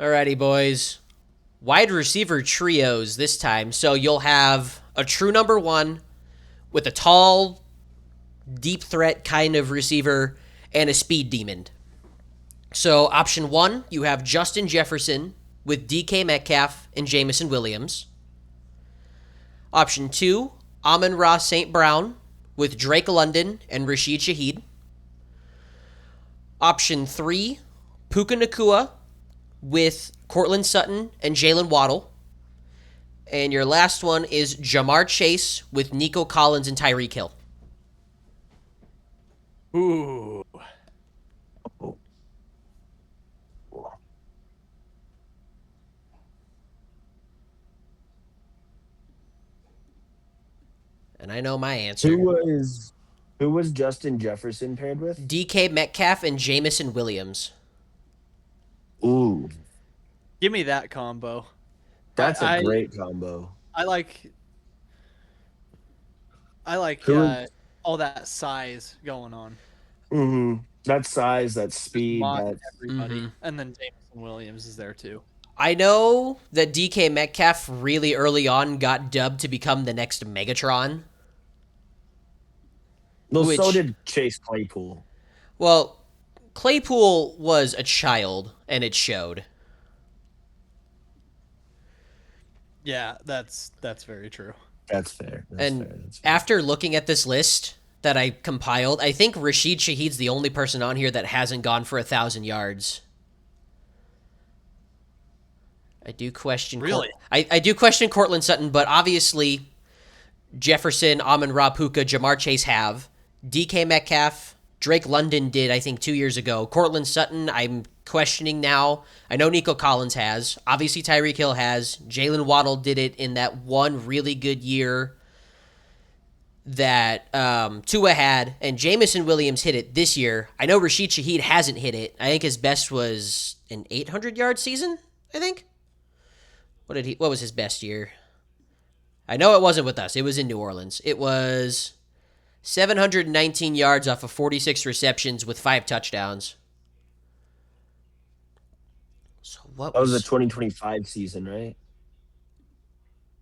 Alrighty, boys. Wide receiver trios this time. So you'll have a true number one with a tall, deep threat kind of receiver and a speed demon. So option one, you have Justin Jefferson with DK Metcalf and Jamison Williams. Option two, Amon-Ra St. Brown with Drake London and Rashid Shaheed. Option three, Puka Nacua with Cortland Sutton and Jalen Waddle. And your last one is Jamar Chase with Nico Collins and Tyreek Hill. Ooh. And I know my answer. Who was Justin Jefferson paired with? DK Metcalf and Jamison Williams. Ooh, Give me that combo. that's a great combo. I like all that size going on. Mm-hmm. That size, that speed, that everybody. And then Jameson Williams is there too. I know that DK Metcalf really early on got dubbed to become the next Megatron. Well, so did Chase Claypool. Well, Claypool was a child, and it showed. Yeah, that's very true. That's fair. That's fair. After looking at this list that I compiled, I think Rashid Shaheed's the only person on here that hasn't gone for 1,000 yards. I do question. Really? I do question Cortland Sutton, but obviously Jefferson, Amon-Ra, Puka, Jamar Chase have. DK Metcalf, Drake London did, I think, 2 years ago. Cortland Sutton, I'm questioning now. I know Nico Collins has. Obviously, Tyreek Hill has. Jalen Waddle did it in that one really good year that Tua had. And Jamison Williams hit it this year. I know Rashid Shaheed hasn't hit it. I think his best was an 800-yard season, I think. What was his best year? I know it wasn't with us. It was in New Orleans. It was 719 yards off of 46 receptions with 5 touchdowns. So what was the 2025 season, right?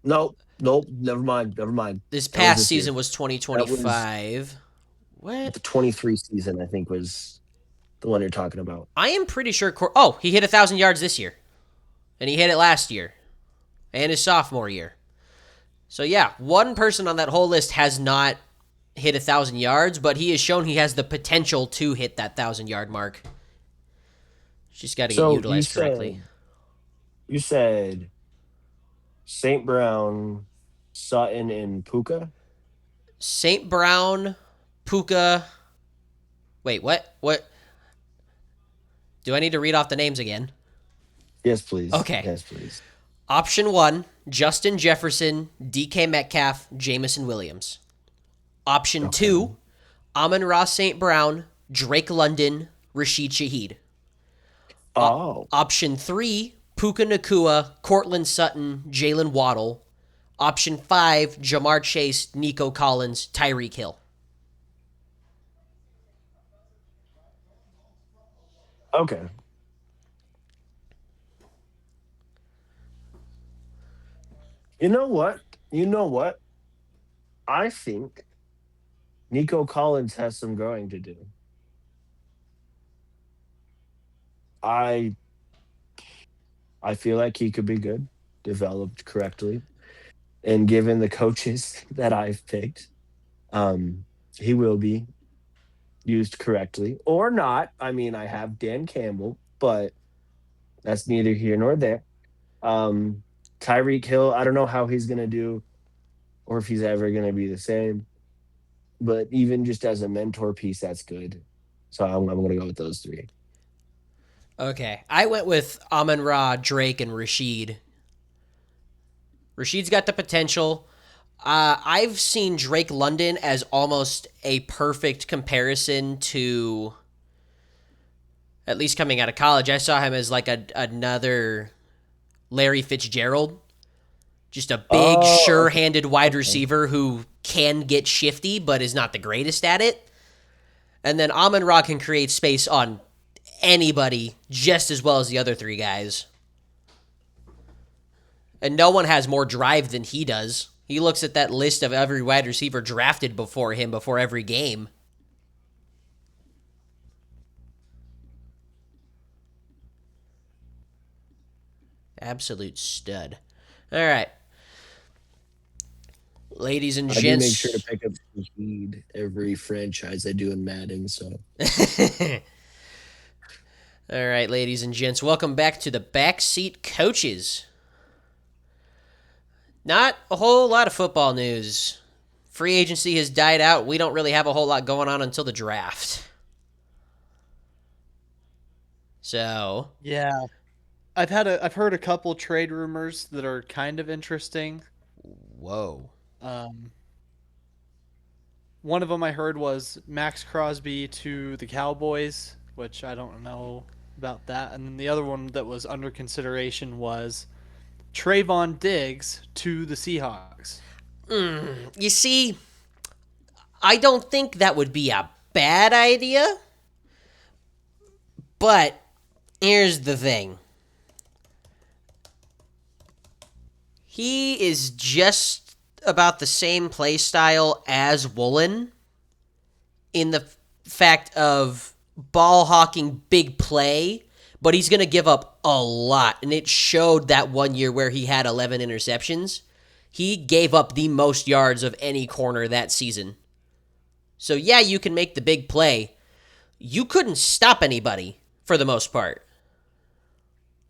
Nope, never mind. This past season was 2025. What? The 23 season, I think, was the one you're talking about. I am pretty sure. He hit 1,000 yards this year. And he hit it last year. And his sophomore year. So yeah, one person on that whole list has not hit 1,000 yards, but he has shown he has the potential to hit that 1,000-yard mark. Just got to get utilized correctly. You said St. Brown, Sutton, and Puka? St. Brown, Puka. Wait, what? What? Do I need to read off the names again? Yes, please. Okay. Yes, please. Option one, Justin Jefferson, DK Metcalf, Jamison Williams. Option two, Amon-Ra St. Brown, Drake London, Rashid Shaheed. Option three, Puka Nacua, Cortland Sutton, Jalen Waddle. Option five, Jamar Chase, Nico Collins, Tyreek Hill. Okay. You know what? I think Nico Collins has some growing to do. I feel like he could be good, developed correctly, and given the coaches that I've picked, he will be used correctly or not. I mean, I have Dan Campbell, but that's neither here nor there. Tyreek Hill, I don't know how he's going to do or if he's ever going to be the same. But even just as a mentor piece, that's good. So I'm going to go with those three. Okay. I went with Amon-Ra, Drake, and Rashid. Rashid's got the potential. I've seen Drake London as almost a perfect comparison to, at least coming out of college, I saw him as like another Larry Fitzgerald. Just a big, sure-handed wide receiver who can get shifty, but is not the greatest at it. And then Amon-Ra can create space on anybody just as well as the other three guys. And no one has more drive than he does. He looks at that list of every wide receiver drafted before him before every game. Absolute stud. All right. Ladies and I do make sure to gents. pick up Heed every franchise I do in Madden. So All right, ladies and gents. Welcome back to the Backseat Coaches. Not a whole lot of football news. Free agency has died out. We don't really have a whole lot going on until the draft. So, Yeah, I've heard a couple trade rumors that are kind of interesting. whoa. Um, One of them I heard was Max Crosby to the Cowboys, which I don't know about that. And then the other one that was under consideration was Trayvon Diggs to the Seahawks. You see, I don't think that would be a bad idea. But here's the thing. He is just about the same play style as Woolen in the fact of ball hawking big play, but he's going to give up a lot. And it showed that one year where he had 11 interceptions. He gave up the most yards of any corner that season. So, yeah, you can make the big play. You couldn't stop anybody for the most part.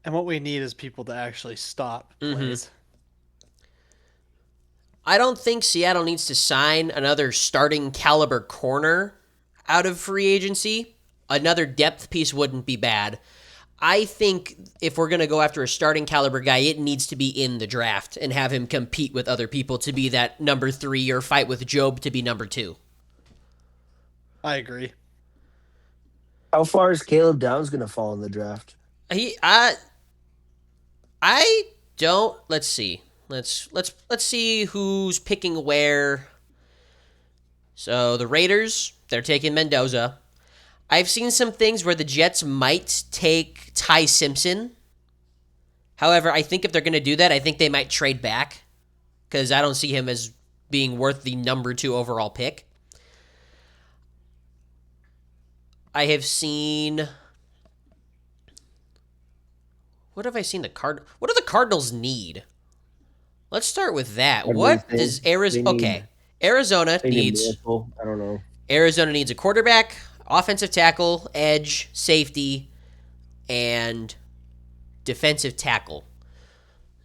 And what we need is people to actually stop plays. I don't think Seattle needs to sign another starting caliber corner out of free agency. Another depth piece wouldn't be bad. I think if we're going to go after a starting caliber guy, it needs to be in the draft and have him compete with other people to be that number 3 or fight with Job to be number 2. I agree. how far is Caleb Downs going to fall in the draft? I don't. Let's see. Let's see who's picking where. So the Raiders, they're taking Mendoza. I've seen some things where the Jets might take Ty Simpson. However, I think if they're going to do that, I think they might trade back because I don't see him as being worth the number 2 overall pick. I have seen. What have I seen the What do the Cardinals need? Let's start with that. What does Arizona? Okay, Arizona needs. I don't know. Arizona needs a quarterback, offensive tackle, edge, safety, and defensive tackle.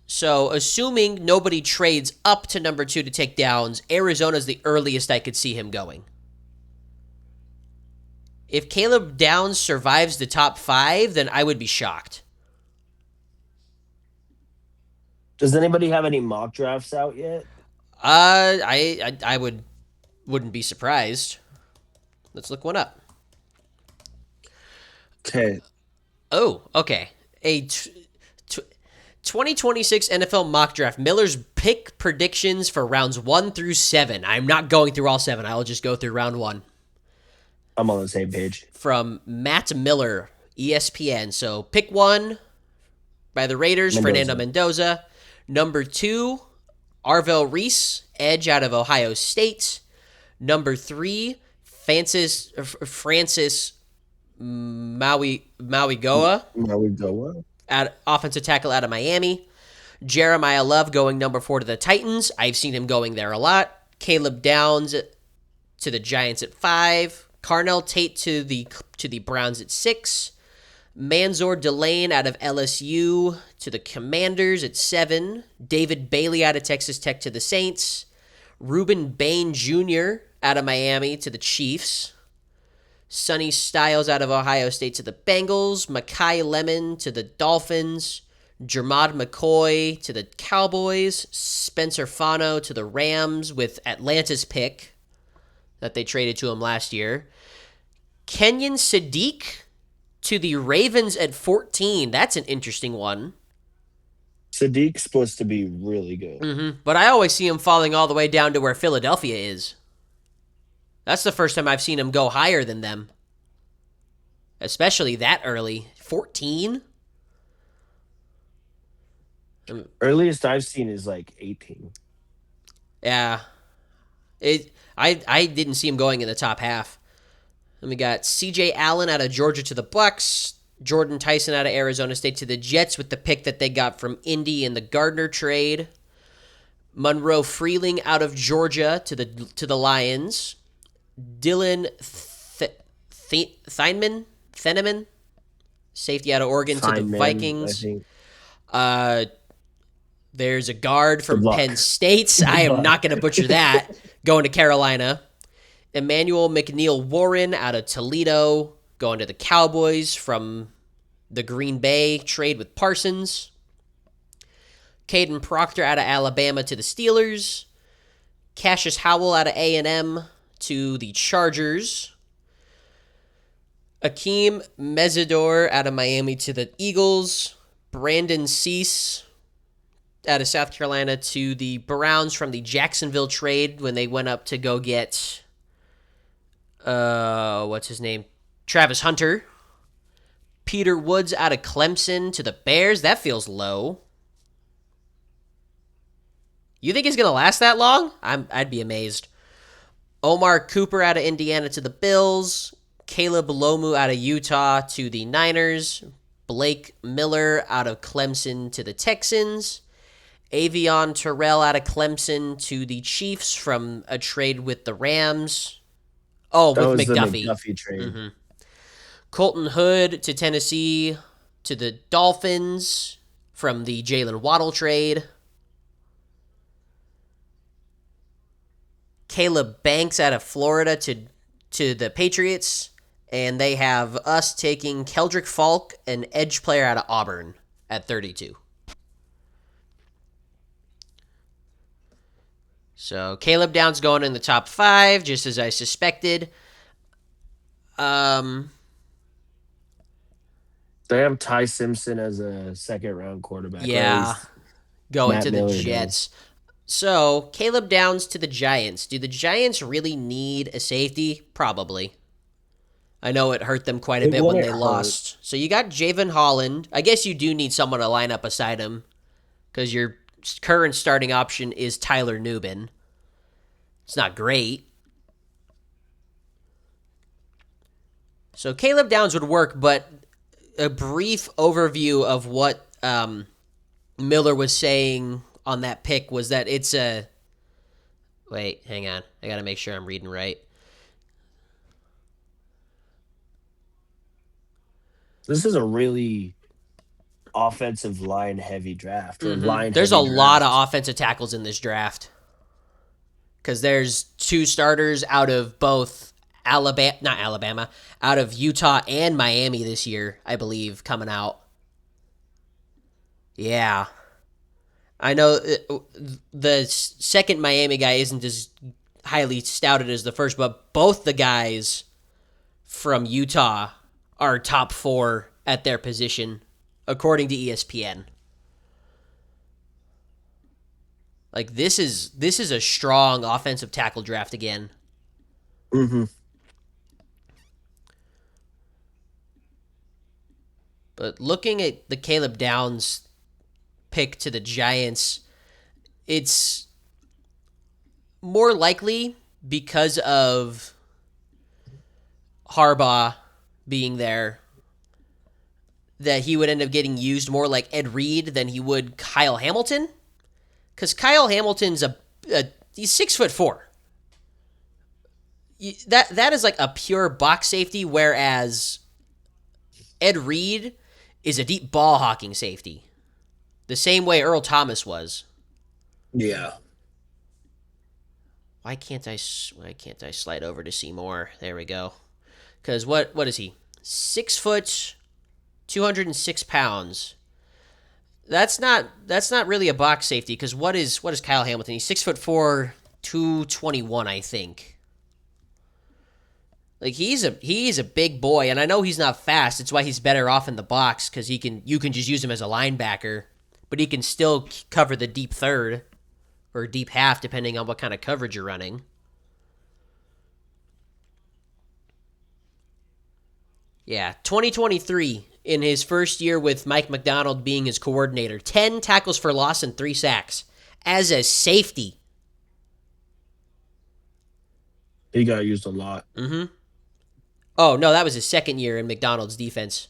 So, assuming nobody trades up to number 2 to take Downs, Arizona's the earliest I could see him going. If Caleb Downs survives the top 5, then I would be shocked. Does anybody have any mock drafts out yet? I wouldn't be surprised. Let's look one up. Okay. Oh, okay. 2026 NFL mock draft. Miller's pick predictions for rounds 1 through 7. I'm not going through all 7. I'll just go through round 1. I'm on the same page. From Matt Miller, ESPN. So pick 1 by the Raiders, Fernando Mendoza. Number 2, Arvell Reese, edge out of Ohio State. Number 3, Francis Mauigoa, at offensive tackle out of Miami. Jeremiah Love going number 4 to the Titans. I've seen him going there a lot. Caleb Downs to the Giants at 5. Carnell Tate to the Browns at 6. Manzor Delane out of LSU to the Commanders at 7. David Bailey out of Texas Tech to the Saints. Reuben Bain Jr. out of Miami to the Chiefs. Sonny Styles out of Ohio State to the Bengals. Makai Lemon to the Dolphins. Jermod McCoy to the Cowboys. Spencer Fano to the Rams with Atlanta's pick that they traded to him last year. Kenyon Sadiq to the Ravens at 14. That's an interesting one. Sadiq's supposed to be really good. But I always see him falling all the way down to where Philadelphia is. That's the first time I've seen him go higher than them. Especially that early. 14? Earliest I've seen is like 18. Yeah, I didn't see him going in the top half. And we got C.J. Allen out of Georgia to the Bucks. Jordan Tyson out of Arizona State to the Jets with the pick that they got from Indy in the Gardner trade. Monroe Freeling out of Georgia to the Lions. Dylan Thieneman, safety out of Oregon to the Fine man, I Vikings. think. Uh, there's a guard Good from Penn luck. State. I Good am luck. not going to butcher that. Going to Carolina. Emmanuel McNeil Warren out of Toledo, going to the Cowboys from the Green Bay trade with Parsons. Caden Proctor out of Alabama to the Steelers. Cassius Howell out of A&M to the Chargers. Akeem Mesidor out of Miami to the Eagles. Brandon Cease out of South Carolina to the Browns from the Jacksonville trade when they went up to go get what's his name? Travis Hunter. Peter Woods out of Clemson to the Bears. That feels low. You think he's going to last that long? I'd be amazed. Omar Cooper out of Indiana to the Bills. Caleb Lomu out of Utah to the Niners. Blake Miller out of Clemson to the Texans. Avion Terrell out of Clemson to the Chiefs from a trade with the Rams. Oh, That with was the McDuffie. McDuffie trade. Mm-hmm. Colton Hood to Tennessee to the Dolphins from the Jalen Waddle trade. Caleb Banks out of Florida to the Patriots. And they have us taking Keldrick Falk, an edge player out of Auburn, at 32. So Caleb Downs going in the top 5, just as I suspected. They have Ty Simpson as a second-round quarterback. Yeah, going Matt to the Miller Jets. So Caleb Downs to the Giants. Do the Giants really need a safety? Probably. I know it hurt them quite a bit when they lost. So you got Javon Holland. I guess you do need someone to line up beside him because your current starting option is Tyler Nubin. It's not great. So Caleb Downs would work, but a brief overview of what Miller was saying on that pick was that it's a... Wait, hang on. I got to make sure I'm reading right. This is a really offensive line heavy draft. Or There's a lot of offensive tackles in this draft because there's 2 starters out of both out of Utah and Miami this year, I believe, coming out. Yeah. I know the second Miami guy isn't as highly stouted as the first, but both the guys from Utah are top 4 at their position, according to ESPN. Like this is a strong offensive tackle draft again. Mm-hmm. But looking at the Caleb Downs pick to the Giants, it's more likely because of Harbaugh being there that he would end up getting used more like Ed Reed than he would Kyle Hamilton. Because Kyle Hamilton's he's 6'4". That is like a pure box safety, whereas Ed Reed is a deep ball hawking safety, the same way Earl Thomas was. Yeah. Why can't I slide over to see more? There we go. Because what is he? 6 foot, 206 pounds. That's not really a box safety. Because what is Kyle Hamilton? He's 6'4", 221, I think. Like he's a big boy, and I know he's not fast. It's why he's better off in the box because you can just use him as a linebacker, but he can still cover the deep third or deep half depending on what kind of coverage you're running. Yeah, 2023 in his first year with Mike McDonald being his coordinator. 10 tackles for loss and 3 sacks as a safety. He got used a lot. Oh, no, that was his second year in McDonald's defense.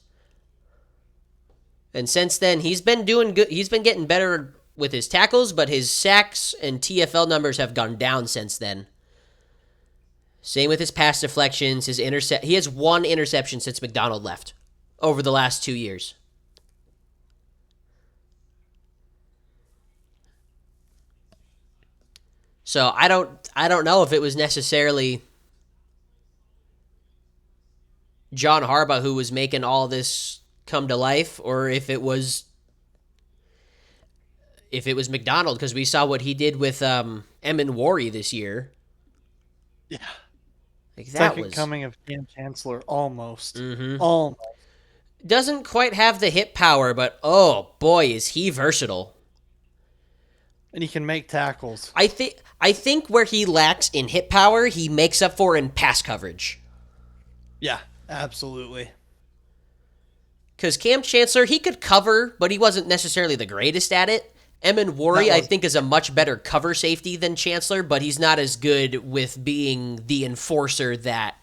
And since then, he's been doing good. He's been getting better with his tackles, but his sacks and TFL numbers have gone down since then. Same with his pass deflections, his intercept. He has 1 interception since McDonald left over the last 2 years. So I don't know if it was necessarily John Harbaugh who was making all this come to life, or if it was McDonald, because we saw what he did with Emin Wari this year. Yeah. Like Second coming of Cam Chancellor, almost. Almost. Doesn't quite have the hit power, but oh boy, is he versatile. And he can make tackles. I think where he lacks in hit power, he makes up for in pass coverage. Yeah, absolutely. Because Cam Chancellor, he could cover, but he wasn't necessarily the greatest at it. Emin Wari, I think, is a much better cover safety than Chancellor, but he's not as good with being the enforcer that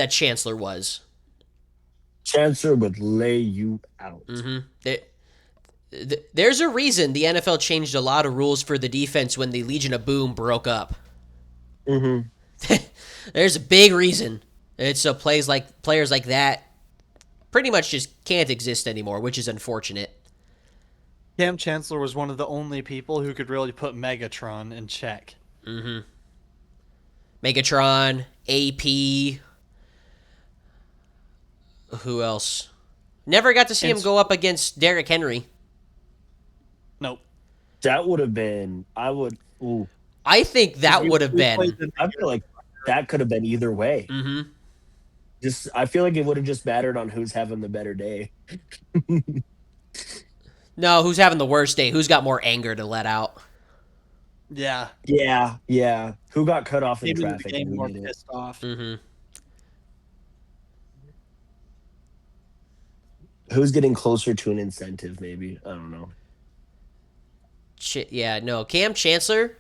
Chancellor was. Chancellor would lay you out. There's a reason the NFL changed a lot of rules for the defense when the Legion of Boom broke up. There's a big reason. And so players like that pretty much just can't exist anymore, which is unfortunate. Cam Chancellor was one of the only people who could really put Megatron in check. Megatron, AP. Who else? Never got to see him go up against Derrick Henry. Nope. That would have been. I think that would have been. I feel like that could have been either way. I feel like it would have just mattered on who's having the better day. No, who's having the worst day? Who's got more anger to let out? Yeah. Yeah. Who got cut off in Maybe traffic? the game more pissed off. Who's getting closer to an incentive? Maybe, I don't know. Yeah, no. Cam Chancellor,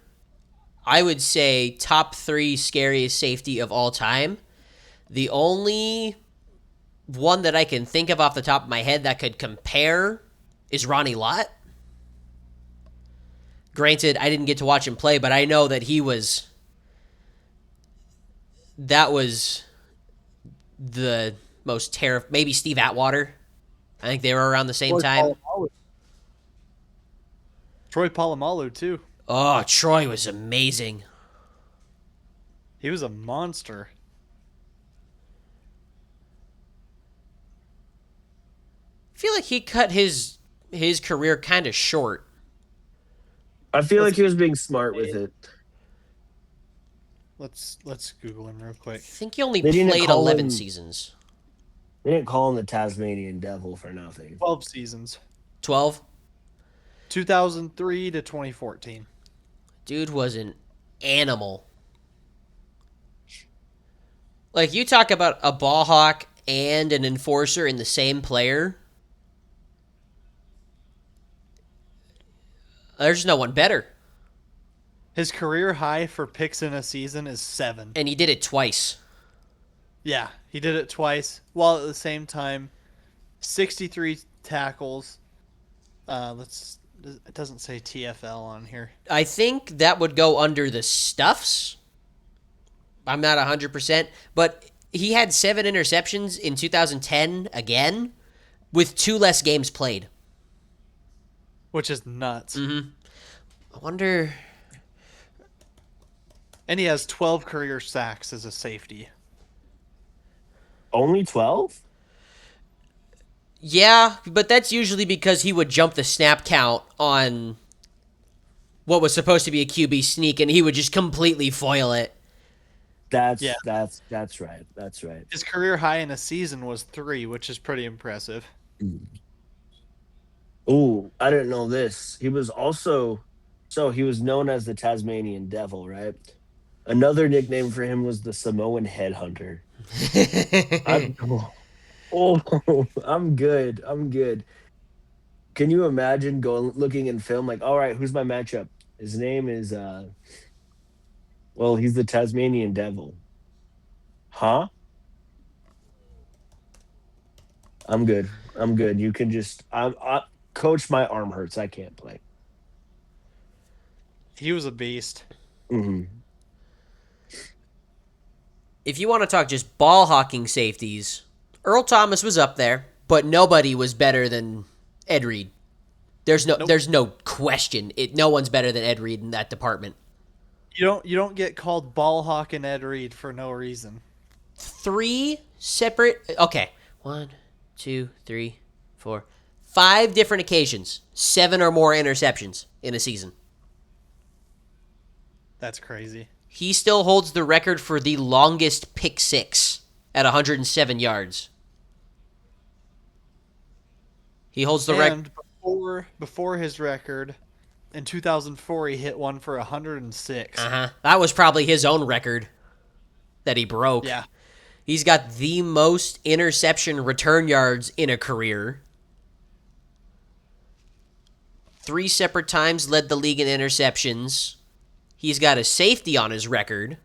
I would say top 3 scariest safety of all time. The only one that I can think of off the top of my head that could compare is Ronnie Lott. Granted, I didn't get to watch him play, but I know that that was the most terrifying. Maybe Steve Atwater. I think they were around the same time. Troy Polamalu, too. Oh, Troy was amazing. He was a monster. I feel like he cut his career kind of short. I feel like he was being smart with it. Let's Google him real quick. I think he only played 11 seasons. They didn't call him the Tasmanian Devil for nothing. 12 seasons. 12? 2003 to 2014. Dude was an animal. Like, you talk about a ball hawk and an enforcer in the same player. There's no one better. His career high for picks in a season is 7. And he did it twice. Yeah, he did it twice, while at the same time, 63 tackles. It doesn't say TFL on here. I think that would go under the stuffs. I'm not 100%, but he had 7 interceptions in 2010 again, with 2 less games played. Which is nuts. I wonder. And he has 12 career sacks as a safety. Only 12? Yeah, but that's usually because he would jump the snap count on what was supposed to be a QB sneak, and he would just completely foil it. That's right. That's right. His career high in a season was 3, which is pretty impressive. Ooh, I didn't know this. He was known as the Tasmanian Devil, right? Another nickname for him was the Samoan Headhunter. Oh, I'm good. I'm good. Can you imagine going looking in film like, all right, who's my matchup? His name is well, he's the Tasmanian Devil. Huh? I'm good. I'm good. You can just coach, my arm hurts. I can't play. He was a beast. Hmm. If you want to talk just ball hawking safeties, Earl Thomas was up there, but nobody was better than Ed Reed. Nope. There's no question. No one's better than Ed Reed in that department. You don't get called ball hawk and Ed Reed for no reason. Three separate. Okay, one, two, three, four, five different occasions, seven or more interceptions in a season. That's crazy. He still holds the record for the longest pick six at 107 yards. He holds the record. And before his record, in 2004 he hit one for 106. Uh huh. That was probably his own record that he broke. Yeah. He's got the most interception return yards in a career. Three separate times led the league in interceptions. He's got a safety on his record.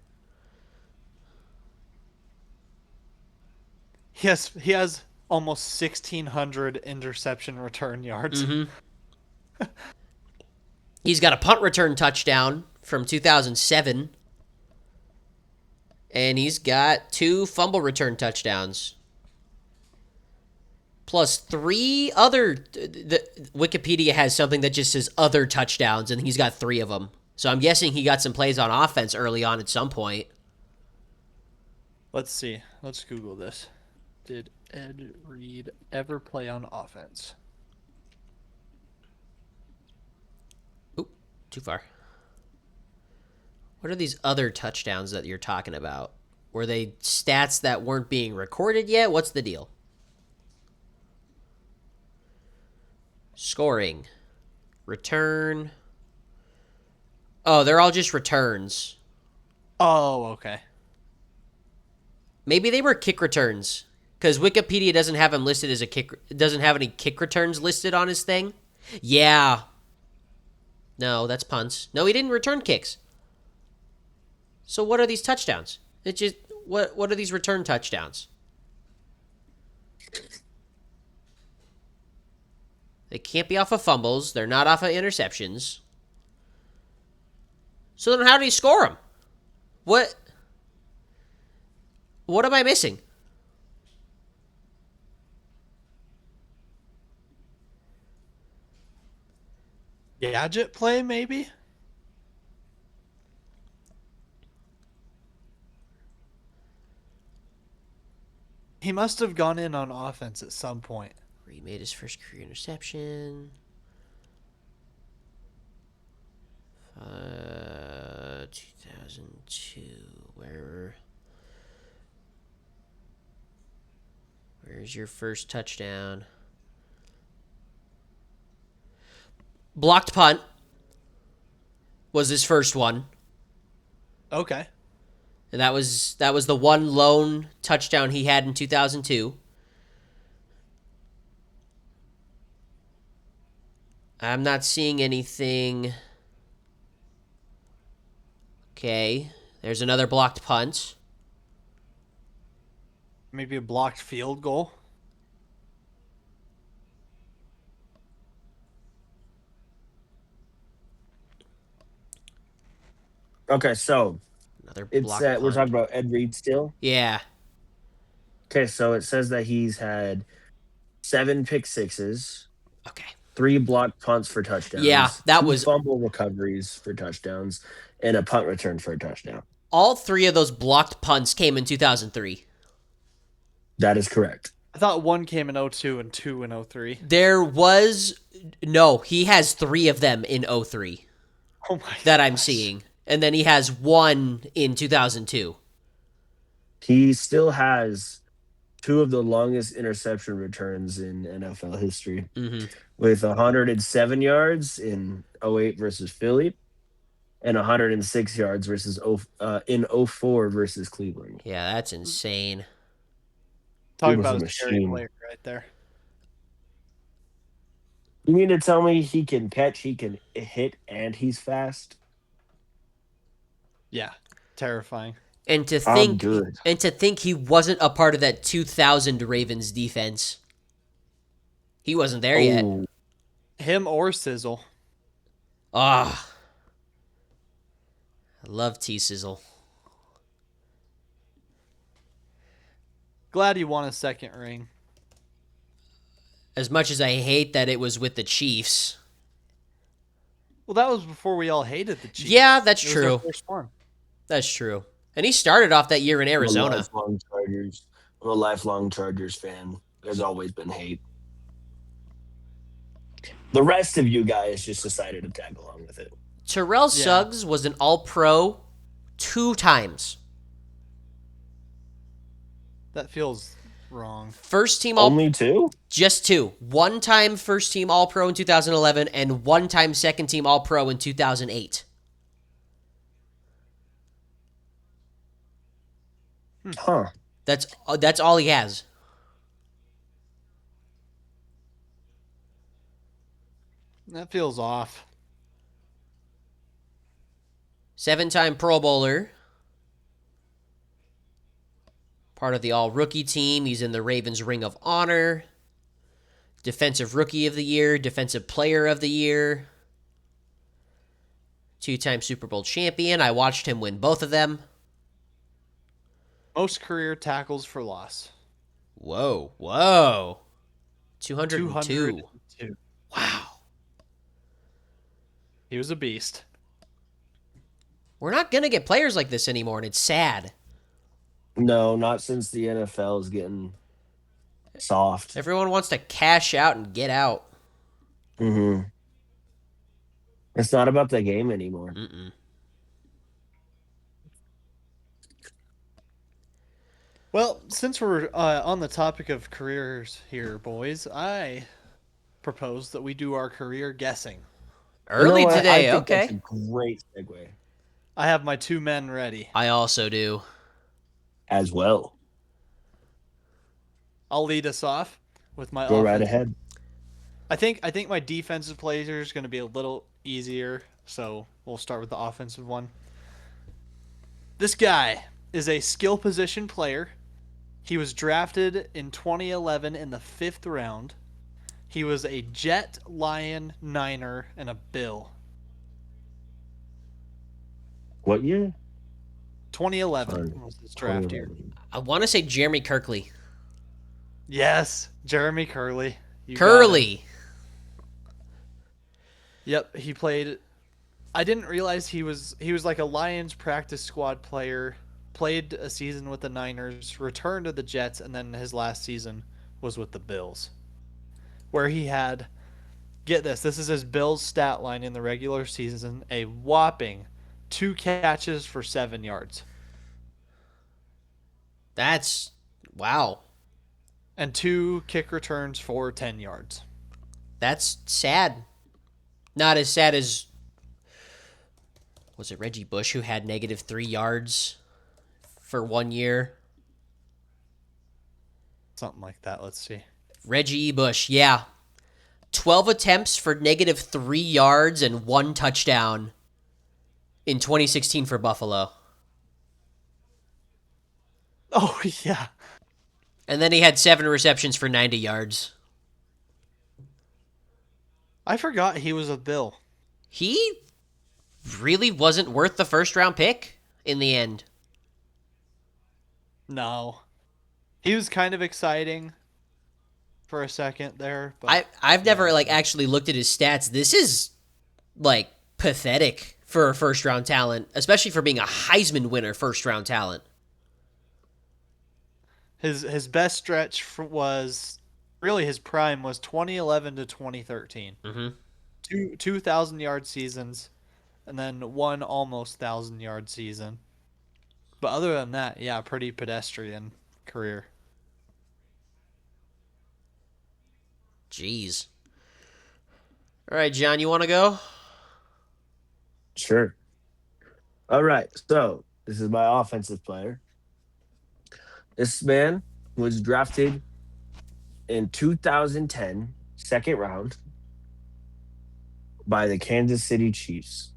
He has almost 1600 interception return yards. Mm-hmm. He's got a punt return touchdown from 2007. And he's got two fumble return touchdowns. Plus three other. Wikipedia has something that just says other touchdowns, and he's got three of them. So I'm guessing he got some plays on offense early on at some point. Let's see. Let's Google this. Did Ed Reed ever play on offense? Oop, too far. What are these other touchdowns that you're talking about? Were they stats that weren't being recorded yet? What's the deal? Scoring. Return. Oh, they're all just returns. Oh, okay. Maybe they were kick returns because Wikipedia doesn't have him listed as a kick. Doesn't have any kick returns listed on his thing. Yeah. No, that's punts. No, he didn't return kicks. So what are these touchdowns? It just what are these return touchdowns? They can't be off of fumbles. They're not off of interceptions. So then how do you score them? What what am I missing? Gadget play, maybe? He must have gone in on offense at some point. Reed made his first career interception. 2002. Where's your first touchdown? Blocked punt was his first one, Okay. and that was the one lone touchdown he had in 2002. I'm not seeing anything. Okay, there's another blocked punt. Maybe a blocked field goal. Okay, so Another it's blocked we're punt. talking about Ed Reed still. Yeah. Okay, so it says that he's had seven pick sixes, Okay. three blocked punts for Yeah, touchdowns, that two was fumble recoveries for touchdowns, and a punt return for a touchdown. all three of those blocked punts came in 2003. That is correct. I thought one came in '02 and two in '03. There was no, he has three of them in '03 Oh my that I'm gosh. seeing. And then he has one in 2002. He still has two of the longest interception returns in NFL history, Mm-hmm. with 107 yards in '08 versus Philly and 106 yards versus in '04 versus Cleveland. Yeah, that's insane. He Talk was about a a scary machine. player right there. You mean to tell me he can catch, he can hit, and he's fast? Yeah, terrifying. And to I'm think good. and to think he wasn't a part of that 2000 Ravens defense. He wasn't there yet. Oh, Him or Sizzle. Ah, I love T Sizzle. Glad he won a second ring. As much as I hate that it was with the Chiefs. Well, that was before we all hated the Yeah, Chiefs. that's It was our true. first one. That's true. And he started off that year in I'm a Arizona. lifelong Chargers. I'm a lifelong Chargers fan. There's always been hate. The rest of you guys just decided to tag along with it. Terrell Yeah, Suggs was an All Pro 2 times. that feels wrong. First team All Only two? just two. One time first team All Pro in 2011 and one time second team All Pro in 2008. Huh. That's all he has. That feels off. 7-time Pro Bowler. Part of the All Rookie team. He's in the Ravens Ring of Honor. Defensive Rookie of the Year, Defensive Player of the Year. 2-time Super Bowl champion. I watched him win both of them. Most career tackles for loss. Whoa. 202. 202. Wow. He was a beast. We're not going to get players like this anymore, and it's sad. No, not since the NFL is getting soft. Everyone wants to cash out and get out. Mm-hmm. It's not about the game anymore. Mm-mm. Well, since we're on the topic of careers here, boys, I propose that we do our career guessing. You know Early what? I today, think that's a okay. great segue I have my two men ready. I also do. as well. I'll lead us off with my Go right offense. ahead. I think my defensive player is going to be a little easier, so we'll start with the offensive one. This guy is a skill position player. He was drafted in 2011 in the 5th round. He was a Jet, Lion, Niner, and a Bill. What year? 2011 Fine. was his draft year. 2011. I want to say Jeremy Kirkley. Yes, Jeremy Curley. You got it. Curly. Yep, he played. I didn't realize he was like a Lions practice squad player. Played a season with the Niners, returned to the Jets, and then his last season was with the Bills, where he had, get this is his Bills stat line in the regular season, a whopping 2 catches for 7 yards That's wow. and 2 kick returns for 10 yards. That's sad. Not as sad as was it Reggie Bush who had -3 yards for 1 year? Something like that. Let's see. Reggie Bush, yeah. 12 attempts for -3 yards and 1 touchdown in 2016 for Buffalo. Oh, yeah. And then he had 7 receptions for 90 yards. I forgot he was a Bill. He really wasn't worth the first round pick in the end. No. He was kind of exciting for a second there, but I've never like actually looked at his stats. This is like pathetic for a first round talent, especially for being a Heisman winner first round talent. his best stretch was really his prime was 2011 to 2013. Mm-hmm. 2,000 yard seasons, and then one almost 1,000 yard season. But other than that, yeah, pretty pedestrian career. Jeez. All right, John, you want to go? Sure. All right. So this is my offensive player. This man was drafted in 2010, second round, by the Kansas City Chiefs.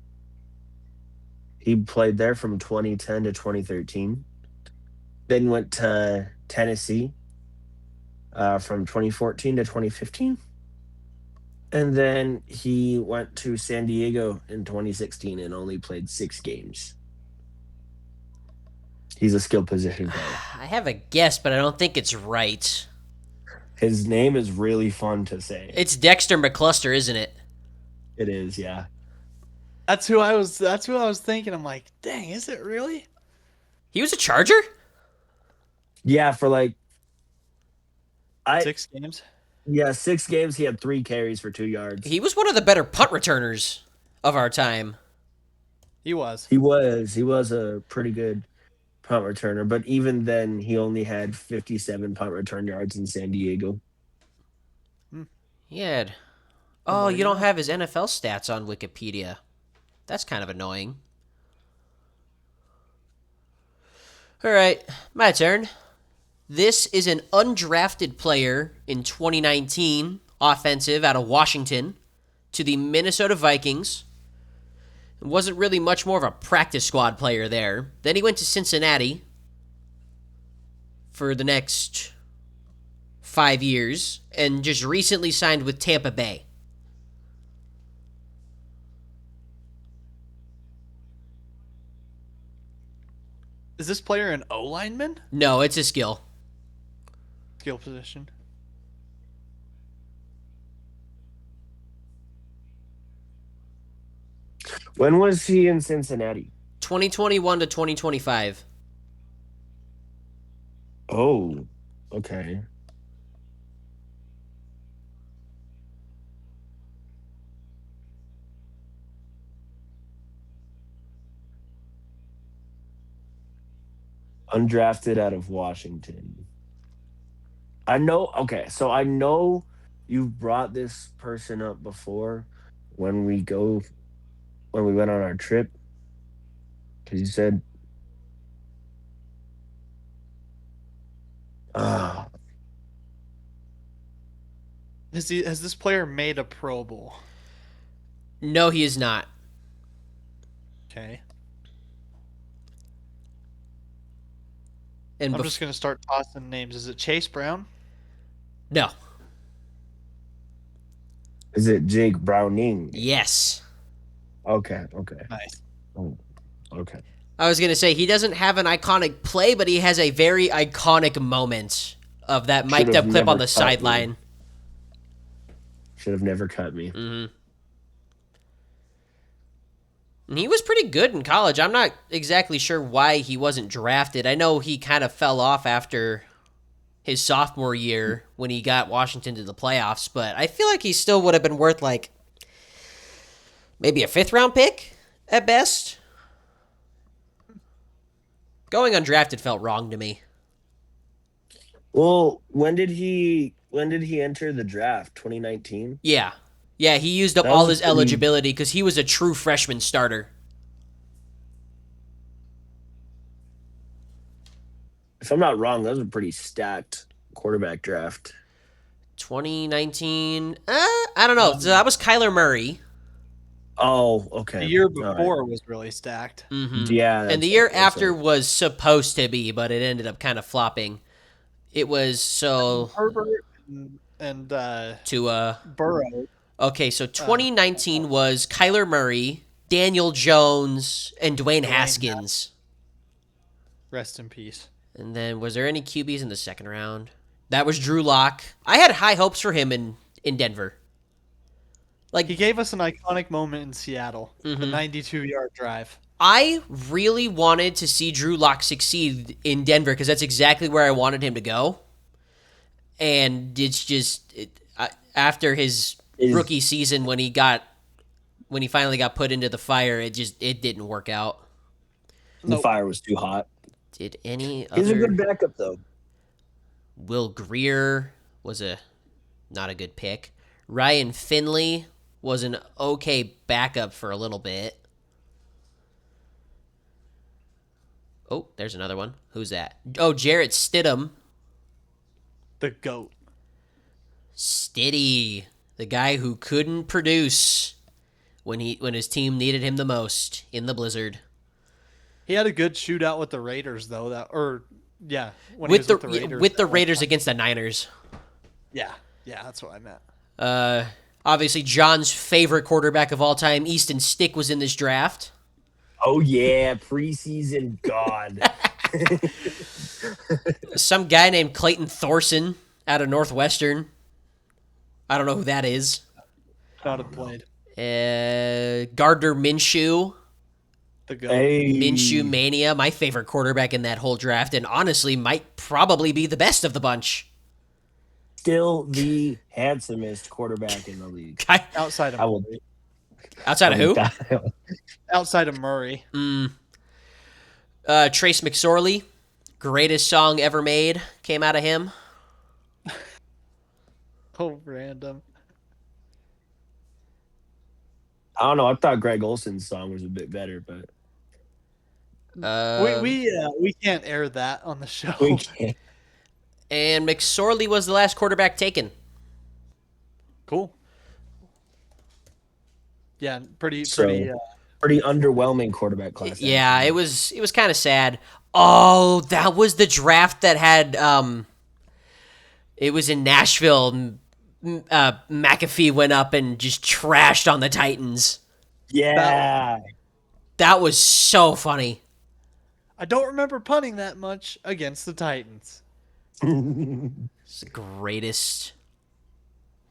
He played there from 2010 to 2013. Then went to Tennessee from 2014 to 2015. And then he went to San Diego in 2016 and only played 6 games. He's a skill position player. I have a guess, but I don't think it's right. His name is really fun to say. It's Dexter McCluster, isn't it? It is, yeah. That's who I was. That's who I was thinking. I'm like, dang, is it really? He was a Charger? Yeah, for like 6 games. 6 games. He had 3 carries for 2 yards. He was one of the better punt returners of our time. He was. He was a pretty good punt returner, but even then, he only had 57 punt return yards in San Diego. He had. Oh, you don't have his NFL stats on Wikipedia. That's kind of annoying. All right, my turn. This is an undrafted player in 2019, offensive out of Washington, to the Minnesota Vikings. Wasn't really much more of a practice squad player there. Then he went to Cincinnati for the next 5 years and just recently signed with Tampa Bay. Is this player an O lineman? No, it's a skill. Skill position. When was he in Cincinnati? 2021 to 2025. Oh, okay. Undrafted out of Washington. I know. Okay, so I know you've brought this person up before when we went on our trip, because you said, ah, Has this player made a Pro Bowl? No, he is not. Okay. And I'm just gonna start tossing names. Is it Chase Brown? No. is it Jake Browning? Yes. Okay. Nice. Oh, okay. I was going to say, he doesn't have an iconic play, but he has a very iconic moment of that mic'd up clip on the sideline. Should have never cut me. Mm-hmm. And he was pretty good in college. I'm not exactly sure why he wasn't drafted. I know he kind of fell off after his sophomore year when he got Washington to the playoffs, but I feel like he still would have been worth like maybe a 5th-round pick at best. Going undrafted felt wrong to me. Well, when did he enter the draft? 2019? Yeah. Yeah, he used up That all was his pretty- eligibility because he was a true freshman starter. If I'm not wrong, that was a pretty stacked quarterback draft. 2019, I don't know. So that was Kyler Murray. Oh, okay. The year All right. before was really stacked. Mm-hmm. Yeah. And the year after was supposed to be, but it ended up kind of flopping. It was so Herbert and Burrow. Okay, so 2019 was Kyler Murray, Daniel Jones, and Dwayne Haskins. Rest in peace. And then was there any QBs in the second round? That was Drew Lock. I had high hopes for him in Denver. Like, He gave us an iconic moment in Seattle, the Mhm. 92-yard drive. I really wanted to see Drew Lock succeed in Denver because that's exactly where I wanted him to go. And it's just after his rookie season when he finally got put into the fire, it didn't work out. The fire was too hot. Did any He's a other good backup, though. Will Greer was not a good pick. Ryan Finley was an okay backup for a little bit. Oh, there's another one. Who's that? Oh, Jarrett Stidham The GOAT. Stiddy, the guy who couldn't produce when his team needed him the most in the blizzard. He had a good shootout with the Raiders, though. When he With was with the Raiders. the Raiders against the Niners. Yeah, yeah, that's what I meant. Obviously, John's favorite quarterback of all time, Easton Stick, was in this draft. Oh yeah, preseason god. Some guy named Clayton Thorson out of Northwestern. I don't know who that is. Not have played. Gardner Minshew. The GOAT. Hey, Minshew Mania, my favorite quarterback in that whole draft, and honestly might probably be the best of the bunch. still the handsomest quarterback in the league. Outside of I will. Murray. Outside of who? Outside of Murray. Trace McSorley, greatest song ever made, came out of him. Oh, random. I don't know. I thought Greg Olson's song was a bit better, but We can't air that on the show. we can't. And McSorley was the last quarterback taken. Cool. Yeah, pretty. Pretty underwhelming quarterback class. Yeah, it was kind of sad. Oh, that was the draft that had it was in Nashville. McAfee went up and just trashed on the Titans. Yeah. That was so funny. I don't remember punting that much against the Titans. It's the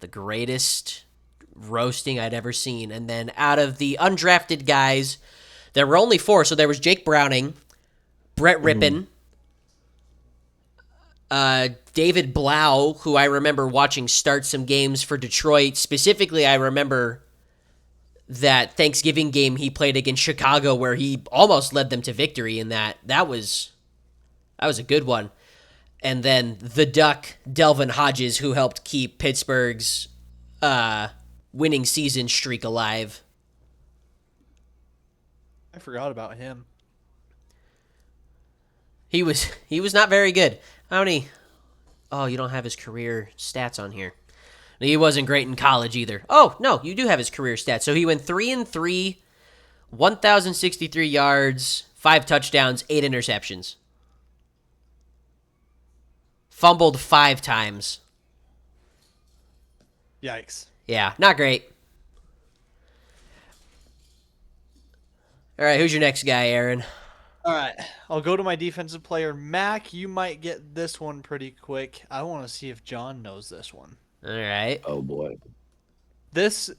greatest roasting I'd ever seen. And then out of the undrafted guys, there were only 4. So there was Jake Browning, Brett Rippon, David Blau, who I remember watching start some games for Detroit. Specifically, I remember that Thanksgiving game he played against Chicago where he almost led them to victory in that. That was a good one. And then the Duck, Delvin Hodges, who helped keep Pittsburgh's winning season streak alive. I forgot about him. He was not very good. How many? Oh, you don't have his career stats on here. He wasn't great in college either. Oh, no, you do have his career stats. So he went 3-3, 1,063 yards, 5 touchdowns, 8 interceptions. Fumbled 5 times. Yikes. Yeah, not great. All right, who's your next guy, Aaron? All right, I'll go to my defensive player. Mac, you might get this one pretty quick. I want to see if John knows this one. All right. Oh boy. This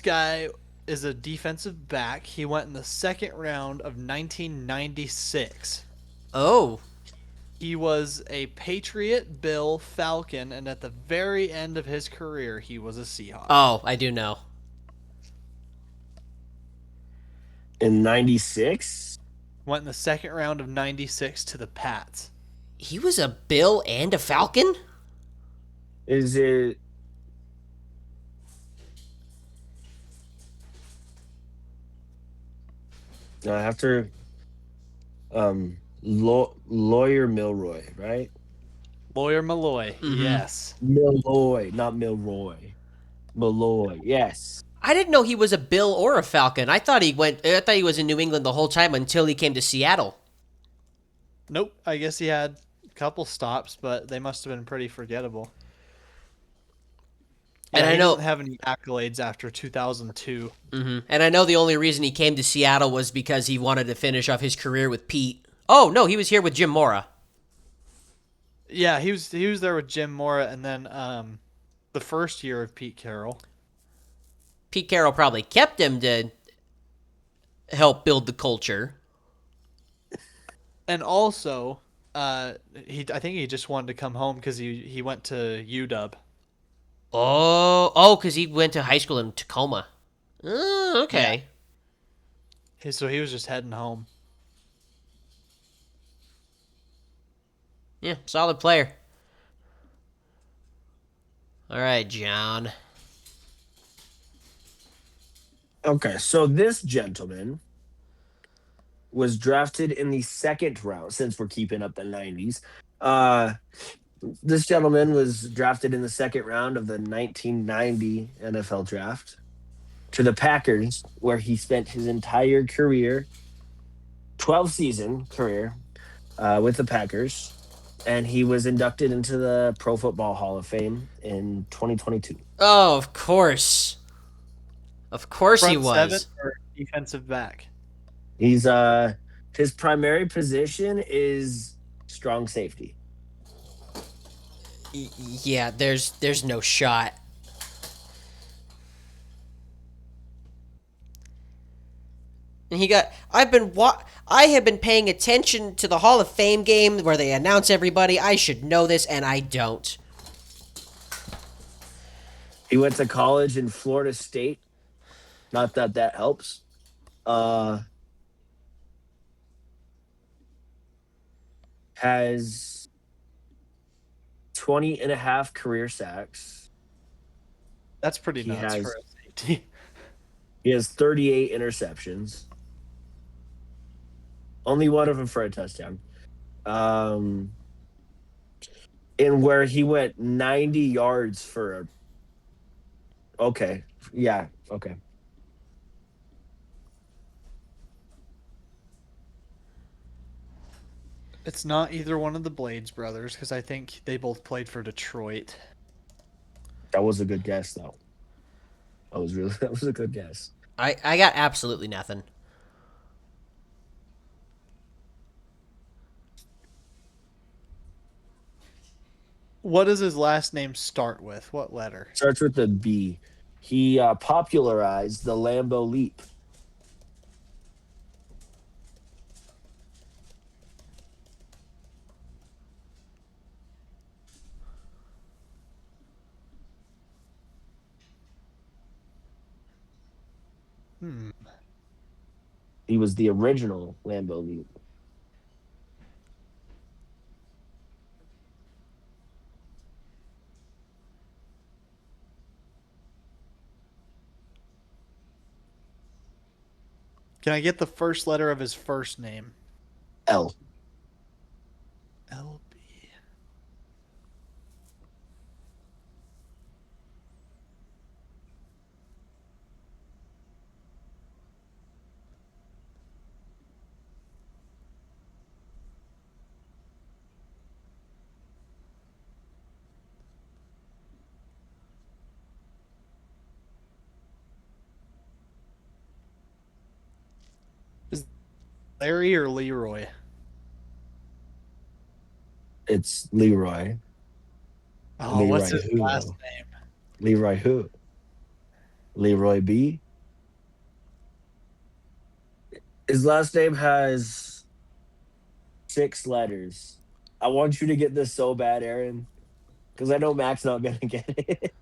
guy is a defensive back. He went in the second round of 1996. Oh. He was a Patriot, Bill, Falcon, and at the very end of his career, he was a Seahawk. Oh, I do know. In 96? Went in the second round of 96 to the Pats. He was a Bill and a Falcon? Is it I have to Lawyer Milroy, right? Lawyer Malloy, yes. Milroy, not Milroy. Malloy, yes. I didn't know he was a Bill or a Falcon. I thought he was in New England the whole time until he came to Seattle. Nope, I guess he had a couple stops, but they must have been pretty forgettable. And Yeah, I he know doesn't have any accolades after 2002. And I know the only reason he came to Seattle was because he wanted to finish off his career with Pete. Oh, no, he was here with Jim Mora. Yeah, he was there with Jim Mora, and then the first year of Pete Carroll. Pete Carroll probably kept him to help build the culture. And also, I think he just wanted to come home because he went to UW. Oh, because he went to high school in Tacoma. Oh, okay. So he was just heading home. Yeah, solid player. All right, John. Okay, so this gentleman was drafted in the second round, since we're keeping up the 90s. This gentleman was drafted in the second round of the 1990 NFL draft to the Packers, where he spent his entire career, 12-season career, with the Packers. And he was inducted into the Pro Football Hall of Fame in 2022. Oh, of course. Of course he Front seven was. or defensive back? He's his primary position is strong safety. Yeah, there's no shot. And he got. I have been paying attention to the Hall of Fame game where they announce everybody. I should know this, and I don't. He went to college in Florida State. Not that that helps. Uh, has 20 and a half career sacks. That's pretty He nuts for has a safety. he has 38 interceptions. Only one of them for a touchdown. Um, and where he went 90 yards for a. Okay. Yeah. Okay. It's not either one of the Blades brothers because I think they both played for Detroit. That was a good guess, though. That was a good guess. I got absolutely nothing. What does his last name start with? What letter? Starts with the B. He popularized the Lambeau Leap. Hmm. He was the original Lambeau Leap. Can I get the first letter of his first name? L. LB. Is Larry or Leroy? It's Leroy. Oh, what's Leroy his who, last though? name? Leroy who? Leroy B. His last name has 6 letters. I want you to get this so bad, Aaron, because I know Mac's not going to get it.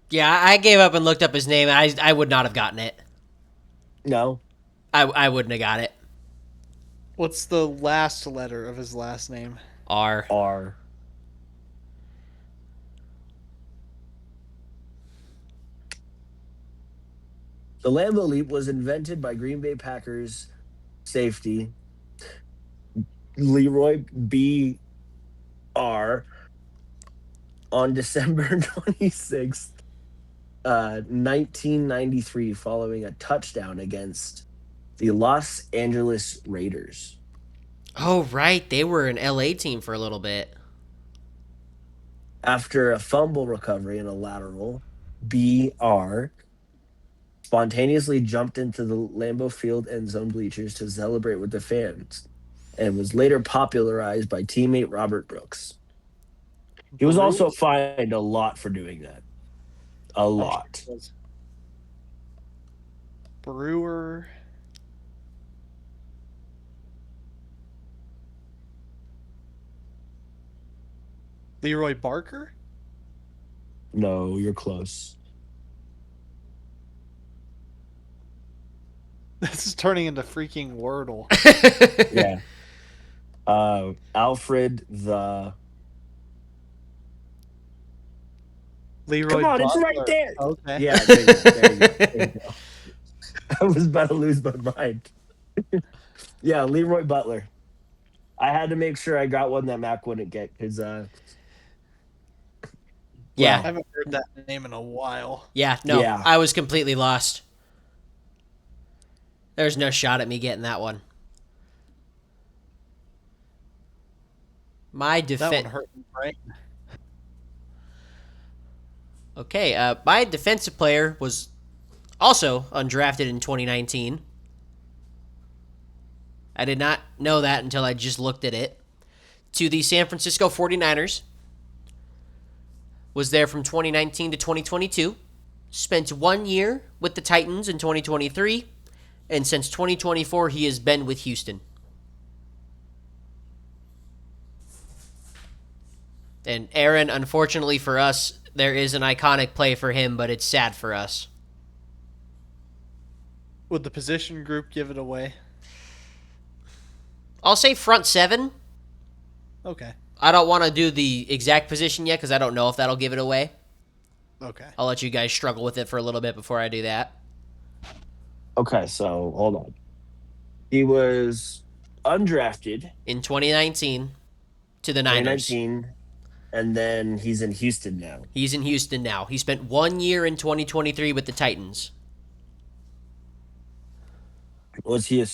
Yeah, I gave up and looked up his name. I would not have gotten it. No. I wouldn't have got it. What's the last letter of his last name? R. R. The Lambeau Leap was invented by Green Bay Packers safety Leroy B. R. on December 26th, 1993, following a touchdown against the Los Angeles Raiders. Oh right, they were an LA team for a little bit. After a fumble recovery and a lateral, BR spontaneously jumped into the Lambeau Field end zone bleachers to celebrate with the fans and was later popularized by teammate Robert Brooks. He was Brewer? also fined a lot for doing that. A I'm sure lot. it was. Brewer. Leroy Barker? No, you're close. This is turning into freaking Wordle. Yeah. Alfred the. Leroy Come on, it's right Butler. there. Okay. Yeah, there you go. There you go. There you go. I was about to lose my mind. Yeah, Leroy Butler. I had to make sure I got one that Mac wouldn't get because Yeah. I haven't heard that name in a while. Yeah, no, Yeah. I was completely lost. There's no shot at me getting that one. My That one defense. hurt me, right? Okay, my defensive player was also undrafted in 2019. I did not know that until I just looked at it. To the San Francisco 49ers. Was there from 2019 to 2022. Spent 1 year with the Titans in 2023. And since 2024, he has been with Houston. And Aaron, unfortunately for us, there is an iconic play for him, but it's sad for us. Would the position group give it away? I'll say front seven. Okay. I don't want to do the exact position yet because I don't know if that'll give it away. Okay. I'll let you guys struggle with it for a little bit before I do that. Okay, so hold on. He was undrafted In 2019 to the Niners. 2019, and then he's in Houston now. He's in Houston now. He spent 1 year in 2023 with the Titans. Was he a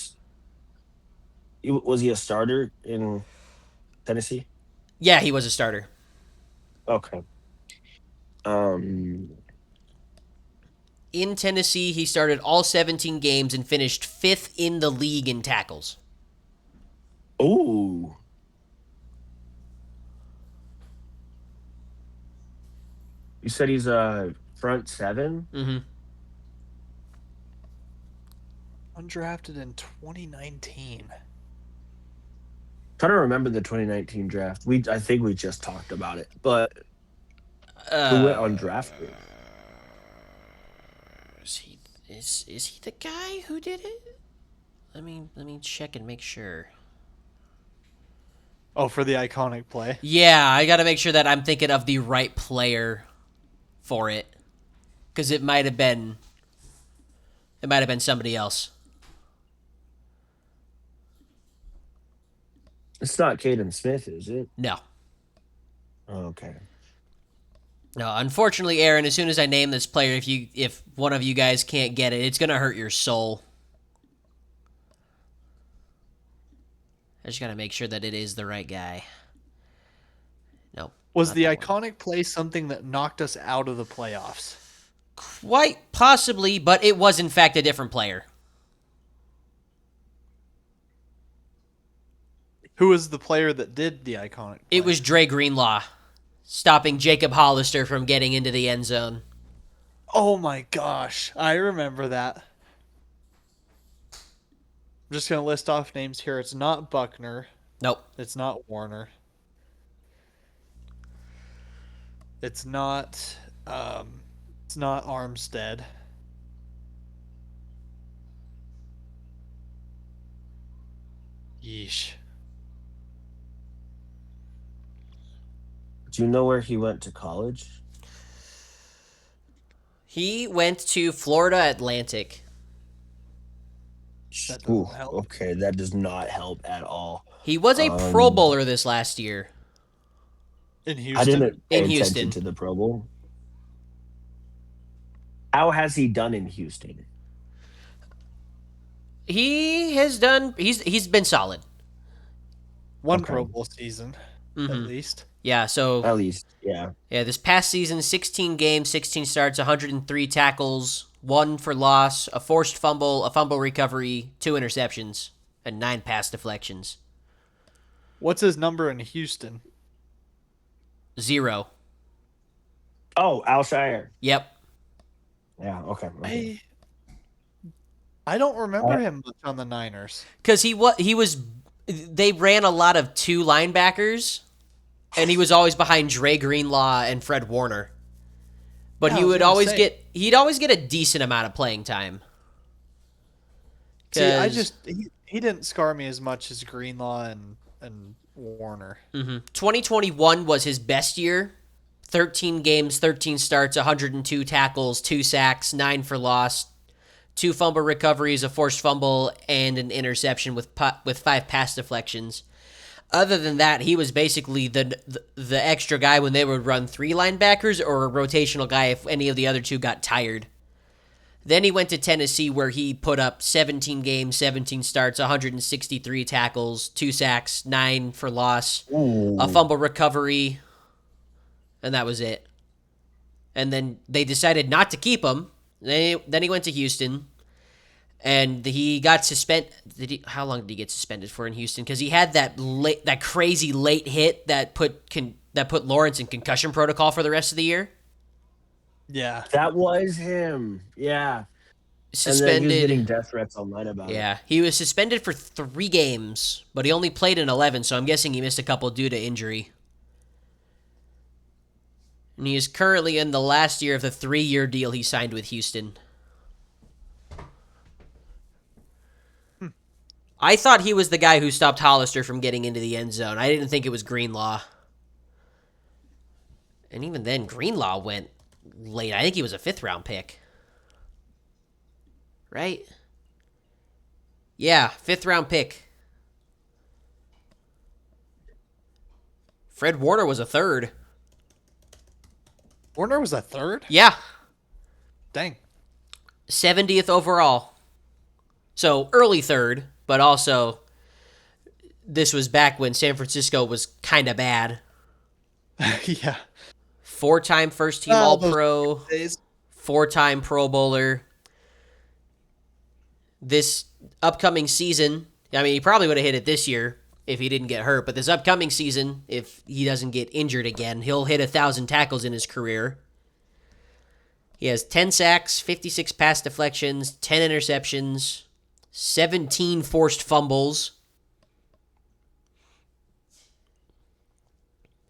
starter in Tennessee? Yeah, he was a starter. Okay. In Tennessee, he started all 17 games and finished 5th in the league in tackles. Ooh. You said he's a front seven? Mm-hmm. Undrafted in 2019. Trying to remember the 2019 draft. I think we just talked about it, but who went undrafted? Is he the guy who did it? Let me check and make sure. Oh, for the iconic play. Yeah, I got to make sure that I'm thinking of the right player for it, because it might have been somebody else. It's not Caden Smith, is it? No, Okay. no. Unfortunately, Aaron, as soon as I name this player, if one of you guys can't get it, it's gonna hurt your soul. I just gotta make sure that it is the right guy. Nope. Was not the that one. iconic play something that knocked us out of the playoffs? Quite possibly, but it was in fact a different player. Who was the player that did the iconic play? It was Dre Greenlaw, stopping Jacob Hollister from getting into the end zone. Oh my gosh. I remember that. I'm just going to list off names here. It's not Buckner. Nope. It's not Warner. It's not Armstead. Yeesh. Do you know where he went to college? He went to Florida Atlantic. That doesn't Ooh, help. okay, that does not help at all. He was a Pro Bowler this last year. In Houston? I didn't pay In attention Houston. to the Pro Bowl. How has he done in Houston? He has done. He's been solid. One Okay. Pro Bowl season, at least. Yeah. So At least, yeah. yeah, this past season, 16 games, 16 starts, 103 tackles, 1 for loss, a forced fumble, a fumble recovery, 2 interceptions, and 9 pass deflections. What's his number in Houston? 0. Oh, Al Shire. Yep. Yeah, okay. I don't remember him much on the Niners. Because he was. They ran a lot of 2 linebackers, and he was always behind Dre Greenlaw and Fred Warner. But Yeah, he I was would gonna always say. he'd always get a decent amount of playing time. See, he didn't scar me as much as Greenlaw and Warner. 2021 was his best year. 13 games, 13 starts, 102 tackles, 2 sacks, 9 for loss, 2 fumble recoveries, a forced fumble, and an interception with 5 pass deflections. Other than that, he was basically the extra guy when they would run 3 linebackers, or a rotational guy if any of the other 2 got tired. Then he went to Tennessee, where he put up 17 games, 17 starts, 163 tackles, 2 sacks, 9 for loss, a Ooh. fumble recovery, and that was it. And then they decided not to keep him. Then he went to Houston, and he got suspended. How long did he get suspended for in Houston? Because he had that crazy late hit that put Lawrence in concussion protocol for the rest of the year. Yeah. That was him. Yeah. And then he was Suspended. getting death threats online about it. Yeah, he was suspended for 3 games, but he only played in 11, so I'm guessing he missed a couple due to injury. And he is currently in the last year of the 3-year deal he signed with Houston. I thought he was the guy who stopped Hollister from getting into the end zone. I didn't think it was Greenlaw. And even then, Greenlaw went late. I think he was a 5th-round pick. Right? Yeah, 5th-round pick. Fred Warner was a 3rd. Warner was a 3rd? Yeah, Dang. 70th overall. So early 3rd, but also this was back when San Francisco was kind of bad. Yeah. 4-time first team Oh, those All-Pro, days. 4-time Pro Bowler. This upcoming season, I mean, he probably would have hit it this year if he didn't get hurt, but this upcoming season, if he doesn't get injured again, he'll hit 1,000 tackles in his career. He has 10 sacks, 56 pass deflections, 10 interceptions, 17 forced fumbles.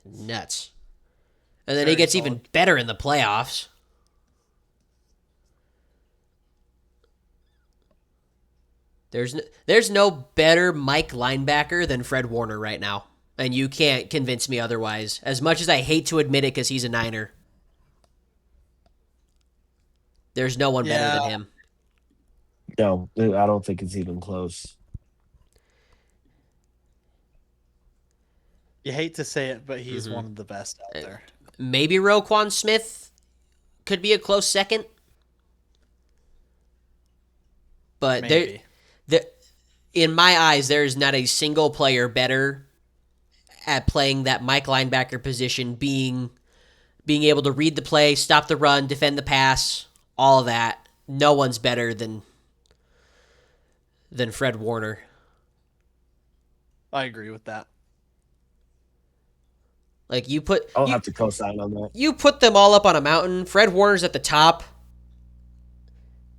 Nuts. And then he Very gets solid. even better in the playoffs. There's no better Mike linebacker than Fred Warner right now. And you can't convince me otherwise. As much as I hate to admit it because he's a Niner. There's no one better than him. No, I don't think it's even close. You hate to say it, but he's one of the best out there. Maybe Roquan Smith could be a close second. But Maybe. in my eyes, there is not a single player better at playing that Mike linebacker position, being able to read the play, stop the run, defend the pass, all of that. No one's better than Fred Warner. I agree with that. Like I'll have to co-sign on that. you put them all up on a mountain. Fred Warner's at the top,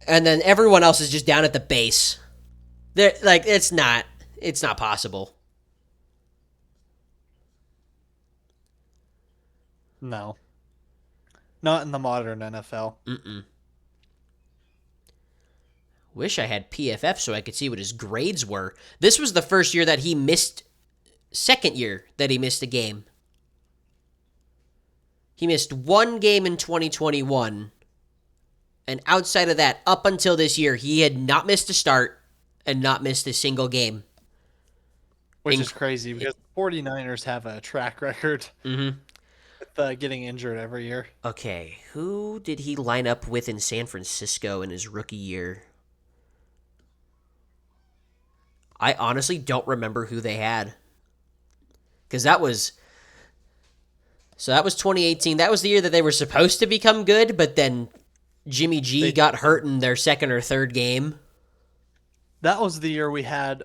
and then everyone else is just down at the base. It's not possible. No. Not in the modern NFL. Wish I had PFF so I could see what his grades were. This was the first year that he missed. Second year that he missed a game. He missed 1 game in 2021. And outside of that, up until this year, he had not missed a start and not missed a single game. Which is crazy because the 49ers have a track record with getting injured every year. Okay, who did he line up with in San Francisco in his rookie year? I honestly don't remember who they had. Because that was 2018. That was the year that they were supposed to become good, but then Jimmy G got hurt in their second or third game. That was the year we had.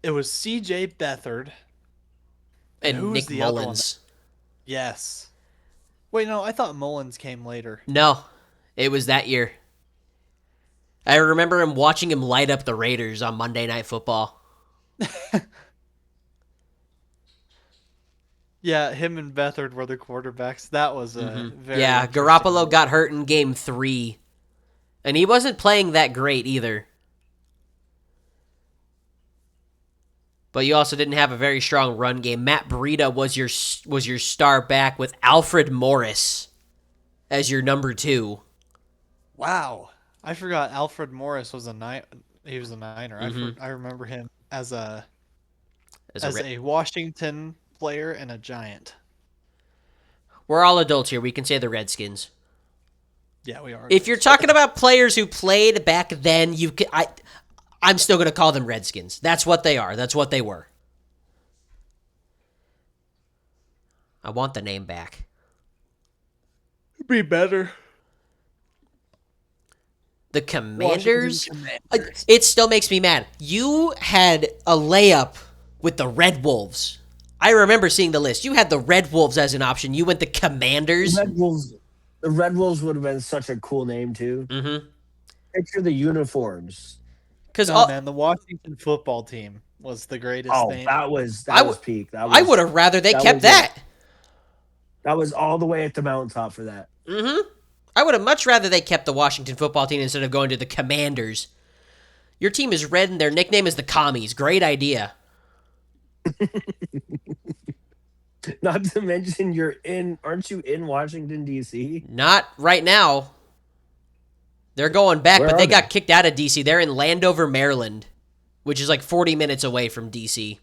It was C.J. Beathard. And who was Nick the other one? Mullins. Yes. Wait, no, I thought Mullins came later. No, it was that year. I remember watching him light up the Raiders on Monday Night Football. Yeah, him and Beathard were the quarterbacks. That was a very Yeah, interesting Garoppolo one. got hurt in game 3. And he wasn't playing that great either. But you also didn't have a very strong run game. Matt Breida was your star back with Alfred Morris as your number 2. Wow. I forgot Alfred Morris was he was a Niner. I remember him as a as a Washington player and a Giant. We're all adults here. We can say the Redskins. Yeah, we are. If you're talking about players who played back then, I'm still going to call them Redskins. That's what they are. That's what they were. I want the name back. Be better. The Commanders? Washington Commanders. It still makes me mad. You had a layup with the Red Wolves. I remember seeing the list. You had the Red Wolves as an option. You went the Commanders. The Red Wolves would have been such a cool name too. Mm-hmm. Picture the uniforms. Because Man, the Washington football team was the greatest thing. that was peak. I would have rather they kept was that. That was all the way at the mountaintop for that. Mm-hmm. I would have much rather they kept the Washington football team instead of going to the Commanders. Your team is red and their nickname is the Commies. Great idea. Not to mention aren't you in Washington, D.C.? Not right now. They're going back, Where but are they they? got kicked out of D.C. They're in Landover, Maryland, which is like 40 minutes away from D.C.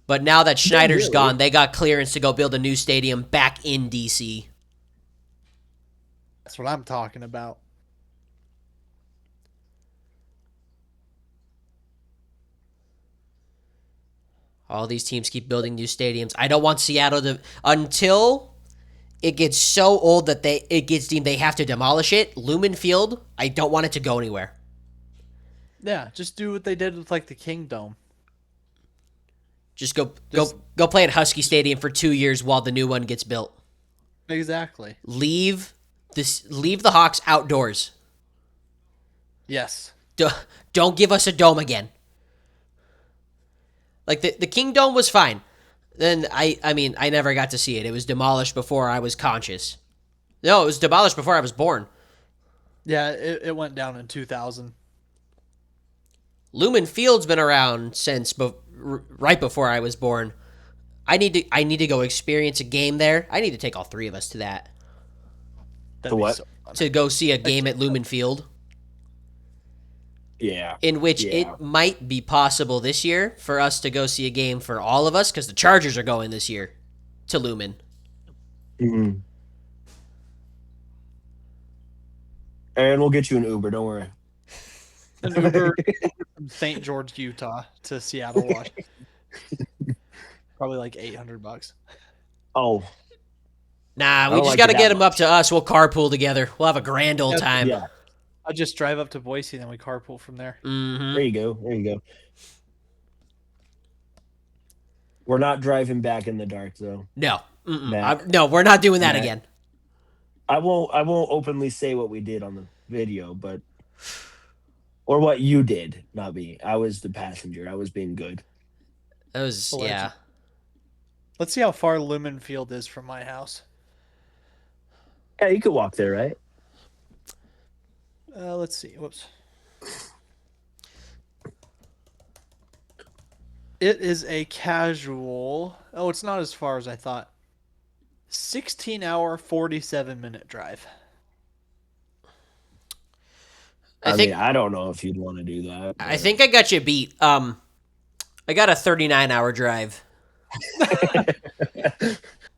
But now that Schneider's really? gone, they got clearance to go build a new stadium back in D.C. That's what I'm talking about. All these teams keep building new stadiums. I don't want Seattle to until it gets so old that it gets deemed they have to demolish it. Lumen Field, I don't want it to go anywhere. Yeah, just do what they did with like the Kingdom. Just go play at Husky Stadium for 2 years while the new one gets built. Exactly. Leave the Hawks outdoors. Yes. Don't give us a dome again. Like the King Dome was fine. Then I mean I never got to see it. It was demolished before I was conscious. No, it was demolished before I was born. Yeah, it went down in 2000. Lumen Field's been around since right before I was born. I need to go experience a game there. I need to take all three of us to that. That'd To be what? so fun. To go see a game at Lumen Field. Yeah. In which Yeah. it might be possible this year for us to go see a game for all of us because the Chargers are going this year to Lumen. Mm-hmm. And we'll get you an Uber. Don't worry. An Uber from St. George, Utah to Seattle, Washington. Probably like $800. Oh, Nah, we don't just like got to it get that them up to us. We'll carpool together. We'll have a grand old Yeah, time. yeah. I'll just drive up to Boise and then we carpool from there. Mm-hmm. There you go. There you go. We're not driving back in the dark though. No. Matt. No, we're not doing that Matt. again. I won't openly say what we did on the video, but or what you did, not me. I was the passenger. I was being good. That was, Alleged. yeah. Let's see how far Lumen Field is from my house. Yeah, you could walk there, right? Let's see. Whoops. It is a casual. Oh, it's not as far as I thought. 16-hour, 47-minute drive. I think mean, I don't know if you'd want to do that. I think I got you beat. I got a 39-hour drive.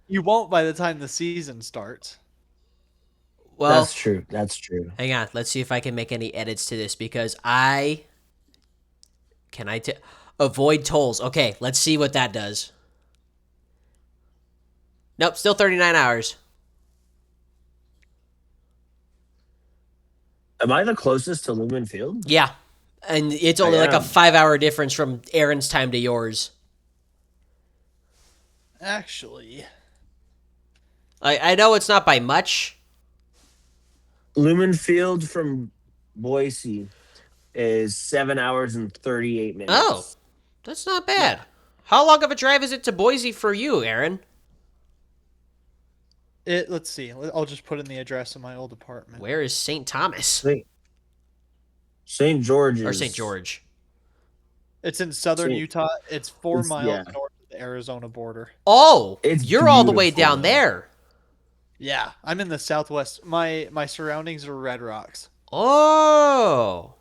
You won't by the time the season starts. Well, That's true. That's true. hang on. Let's see if I can make any edits to this because avoid tolls. Okay, let's see what that does. Nope, still 39 hours. Am I the closest to Lumen Field? Yeah. And it's only like a am. 5-hour difference from Aaron's time to yours. Actually, I know it's not by much. Lumen Field from Boise is 7 hours and 38 minutes. Oh, that's not bad. How long of a drive is it to Boise for you, Aaron? let's see. I'll just put in the address of my old apartment. Where is St. Thomas? St. George Or St. George? It's in southern St. Utah. It's 4 It's- miles yeah. north of the Arizona border. Oh, It's you're all the way beautiful, down though. there. Yeah, I'm in the southwest. My surroundings are Red Rocks. Oh.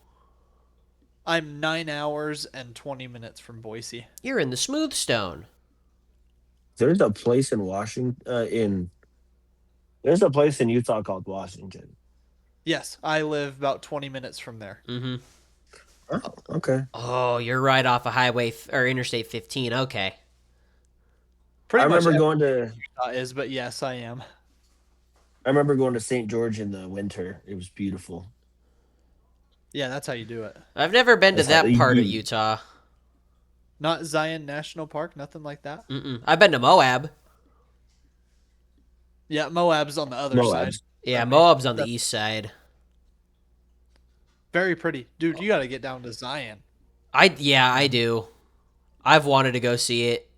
I'm 9 hours and 20 minutes from Boise. You're in the Smooth Stone. There's a place in Washington there's a place in Utah called Washington. Yes, I live about 20 minutes from there. Mm-hmm. Oh, okay. Oh, you're right off of or Interstate 15. Okay. Pretty I much remember going to Utah is, but yes, I am. St. George in the winter. It was beautiful. Yeah, that's how you do it. I've never been to That's how that part of you, Utah. Not Zion National Park, nothing like that. Mm-mm. I've been to Moab. Yeah, Moab's on the other side. Moabs. Yeah, Moab's on the east side. Very pretty. Dude, you got to get down to Zion. I do. I've wanted to go see it.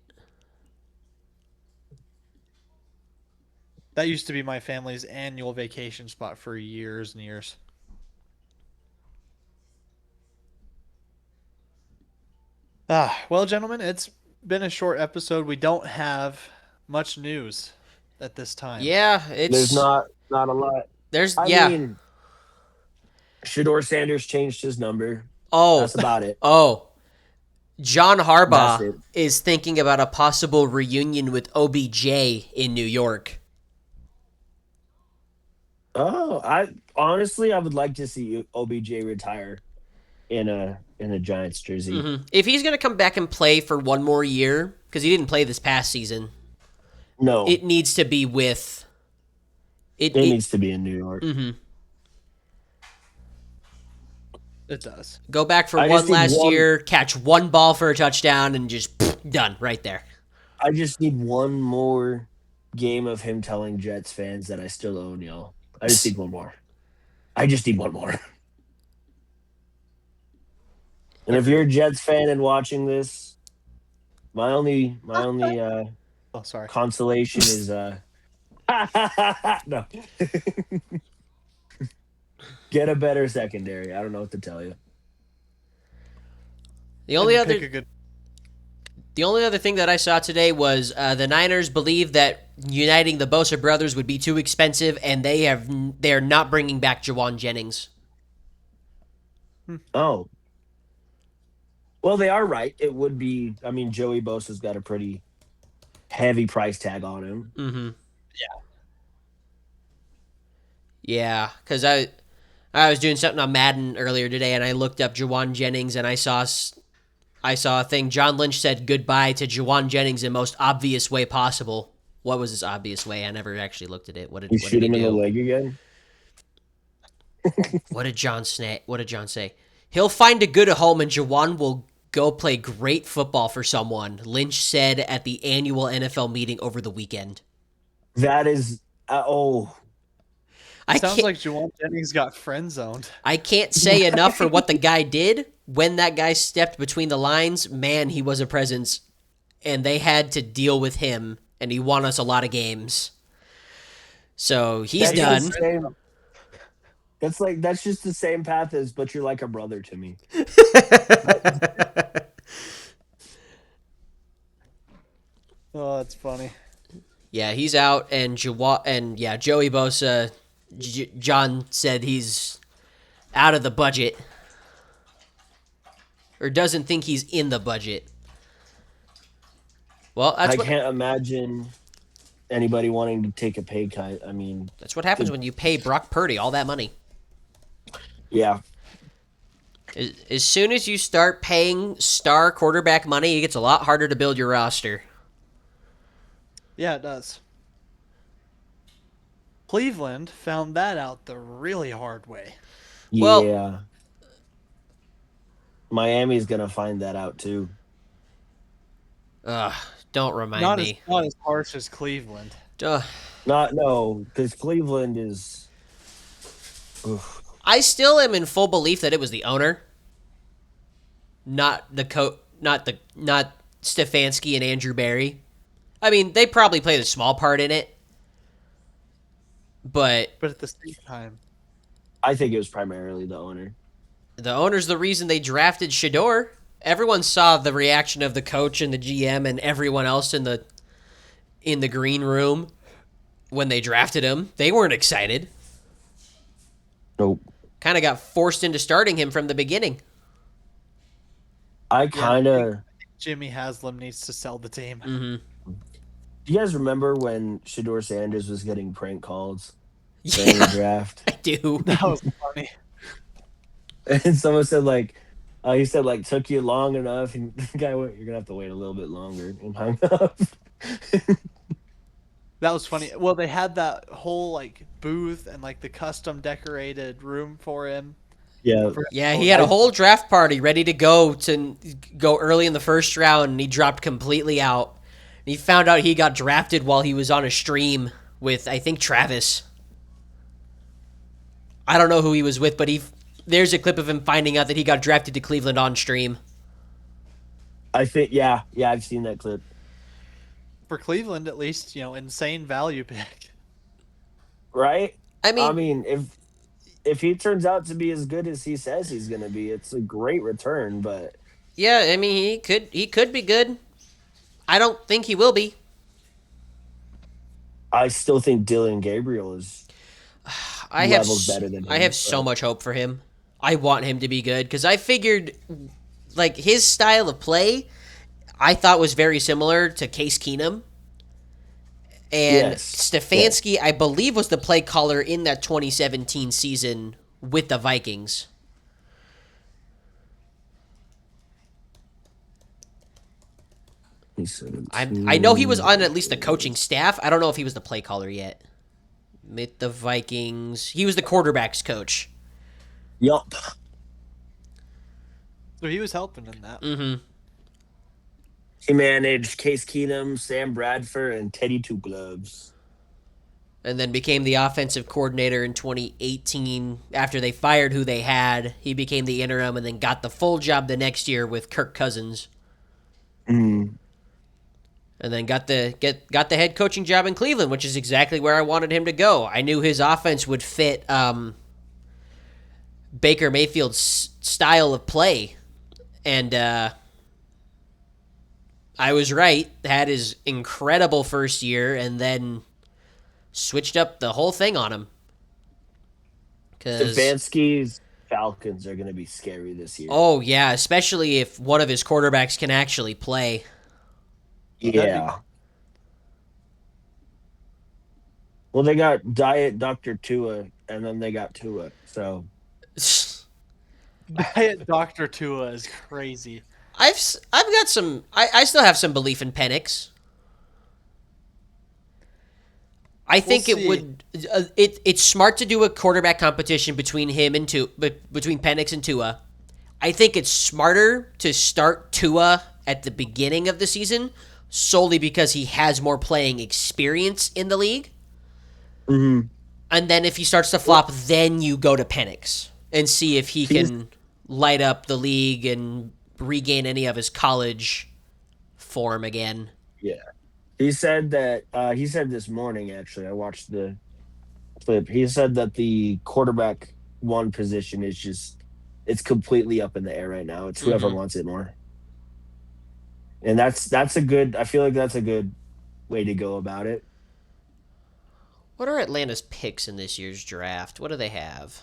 That used to be my family's annual vacation spot for years and years. Well, gentlemen, it's been a short episode. We don't have much news at this time. Yeah, There's not a lot. I yeah. mean, Shador Sanders changed his number. Oh. That's about it. Oh. John That's Harbaugh it. is thinking about a possible reunion with OBJ in New York. Oh, I would like to see OBJ retire in a Giants jersey. Mm-hmm. If he's going to come back and play for one more year, because he didn't play this past season, No, it needs to be with. it needs to be in New York. Mm-hmm. It does. Go back for I one just need last one- year, catch one ball for a touchdown, and just done right there. I just need one more game of him telling Jets fans that I still own y'all. I just need one more. I just need one more. And if you're a Jets fan and watching this, my only Oh, sorry. consolation is no. Get a better secondary. I don't know what to tell you. The only And pick other a good. The only other thing that I saw today was the Niners believe that uniting the Bosa brothers would be too expensive, and they're not bringing back Jawan Jennings. Oh. Well, they are right. It would be. I mean, Joey Bosa's got a pretty heavy price tag on him. Mm-hmm. Yeah, because I was doing something on Madden earlier today, and I looked up Jawan Jennings, and I saw a thing. John Lynch said goodbye to Jawan Jennings in the most obvious way possible. What was his obvious way? I never actually looked at it. What did You what shoot did him he in the do? leg again. What did John say? He'll find a good home, and Jawan will go play great football for someone. Lynch said at the annual NFL meeting over the weekend. That is. I Sounds can't, like Jawan Jennings got friend zoned. I can't say enough for what the guy did. When that guy stepped between the lines, man, he was a presence, and they had to deal with him, and he won us a lot of games. So he's done. That's just the same path as, but you're like a brother to me. Oh, that's funny. Yeah, he's out, and Joey Bosa. John said he's out of the budget, or doesn't think he's in the budget. Well, I can't imagine anybody wanting to take a pay cut. I mean, that's what happens when you pay Brock Purdy all that money. yeah. As soon as you start paying star quarterback money, it gets a lot harder to build your roster. Yeah, it does. Cleveland found that out the really hard way. Well- Yeah. Miami's gonna find that out too. Ugh, don't remind me. Not as harsh as Cleveland. Because Cleveland is. Oof. I still am in full belief that it was the owner, not Stefanski and Andrew Barry. I mean, they probably played a small part in it, but But at the same time, I think it was primarily the owner. the owner's the reason they drafted Shador. Everyone saw the reaction of the coach and the GM and everyone else in the green room when they drafted him. They weren't excited. Nope. Kind of got forced into starting him from the beginning. I Yeah, kind of. I think Jimmy Haslam needs to sell the team. Mm-hmm. Do you guys remember when Shador Sanders was getting prank calls during the Yeah, draft? I do. That was funny. And someone said like, he said like took you long enough, and the guy went, "You're gonna have to wait a little bit longer," and hung up. That was funny. Well, they had that whole like booth and like the custom decorated room for him. Yeah, For him to Yeah, go he had a I whole draft party ready to go early in the first round, and he dropped completely out. And he found out he got drafted while he was on a stream with, I think, Travis. I don't know who he was with, but there's a clip of him finding out that he got drafted to Cleveland on stream. I think yeah, I've seen that clip. for Cleveland at least, insane value pick. Right? I I mean, mean, if he turns out to be as good as he says he's gonna be, it's a great return. But yeah, I mean he could be good. I don't think he will be. I still think Dylan Gabriel is I have levels better than I have him. so But much hope for him. I want him to be good because I figured like his style of play I thought was very similar to Case Keenum. And yes, yeah, Stefanski, I believe, was the play caller in that 2017 season with the Vikings. he's I know he was 17. on at least the coaching staff. I don't know if he was the play caller yet. With the Vikings, he was the quarterbacks coach. Yup. So he was helping in that. Mm-hmm. He managed Case Keenum, Sam Bradford, and Teddy Two Gloves. And then became the offensive coordinator in 2018 after they fired who they had. He became the interim and then got the full job the next year with Kirk Cousins. Mm. And then got the head coaching job in Cleveland, which is exactly where I wanted him to go. I knew his offense would fit Baker Mayfield's style of play, and I was right. Had his incredible first year, and then switched up the whole thing on him. Because Stefanski's Falcons are going to be scary this year. oh yeah, especially if one of his quarterbacks can actually play. That'd be Yeah. Well, they got Diet Dr. Tua, and then they got Tua. So, Diet Dr. Tua is crazy. I've got some. I still have some belief in Penix. I We'll think it see. would. It's smart to do a quarterback competition between him and between Penix and Tua. I think it's smarter to start Tua at the beginning of the season solely because he has more playing experience in the league. mhm. And then if he starts to flop, then you go to Penix and see if he he's can light up the league and regain any of his college form again. yeah. He said that he said this morning. Actually, I watched the clip. He said that the quarterback one position is just it's completely up in the air right now. It's whoever Hmm. wants it more, and that's a good. I feel like that's a good way to go about it. What are Atlanta's picks in this year's draft? What do they have?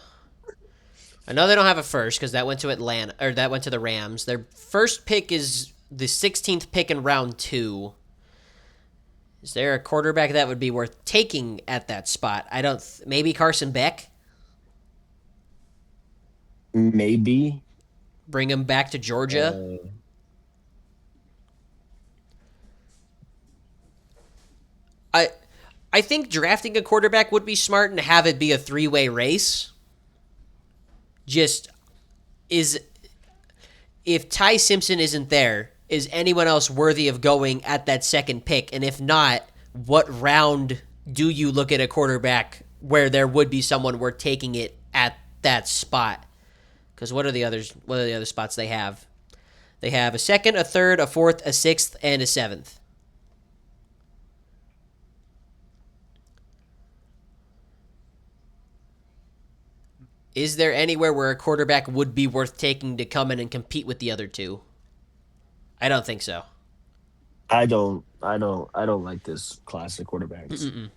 I know they don't have a first because that went to Atlanta or that went to the Rams. Their first pick is the 16th pick in round two. Is there a quarterback that would be worth taking at that spot? I don't. Maybe Carson Beck. Maybe. Bring him back to Georgia. Uh, I I think drafting a quarterback would be smart and have it be a three-way race. Just is if Ty Simpson isn't there, is anyone else worthy of going at that second pick? And if not, what round do you look at a quarterback where there would be someone worth taking it at that spot? Because what are the others? What are the other spots they have? They have a second, a third, a fourth, a sixth, and a seventh. Is there anywhere where a quarterback would be worth taking to come in and compete with the other two? I don't think so. I don't like this class of quarterbacks. Mm-mm.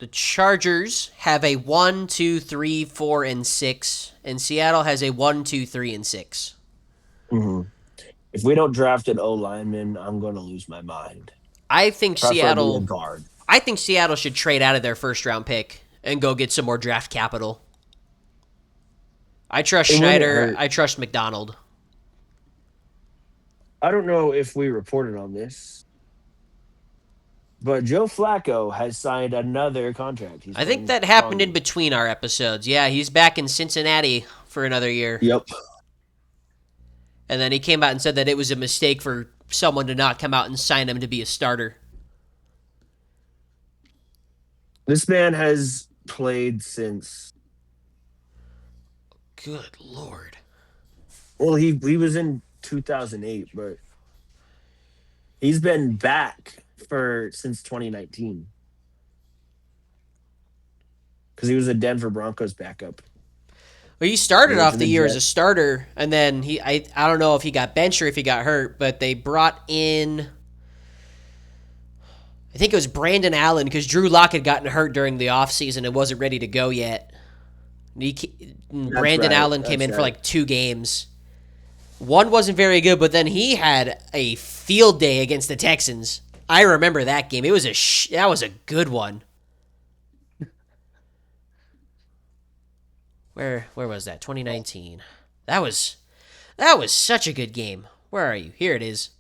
The Chargers have a 1, 2, 3, 4, and 6, and Seattle has a 1, 2, 3, and 6. Hmm. If we don't draft an O lineman, I'm going to lose my mind. I think Preferably a Seattle. guard. I think Seattle should trade out of their first round pick and go get some more draft capital. I trust It wouldn't Schneider. hurt. I trust McDonald. I don't know if we reported on this, but Joe Flacco has signed another contract. He's I think going that happened in stronger. between our episodes. Yeah, he's back in Cincinnati for another year. Yep. And then he came out and said that it was a mistake for someone to not come out and sign him to be a starter. This man has played since, Good Lord. well, he was in 2008, but he's been back for since 2019 because he was a Denver Broncos backup. Well, he started He went off to the the year as a Jets. starter, and then I don't know if he got benched or if he got hurt, but they brought in, I think it was Brandon Allen, because Drew Lock had gotten hurt during the offseason and wasn't ready to go yet. Brandon right. Allen came That's in for right. like 2 games. One wasn't very good, but then he had a field day against the Texans. I remember that game. It was that was a good one. Where was that? 2019. That was such a good game. Where are you? Here it is.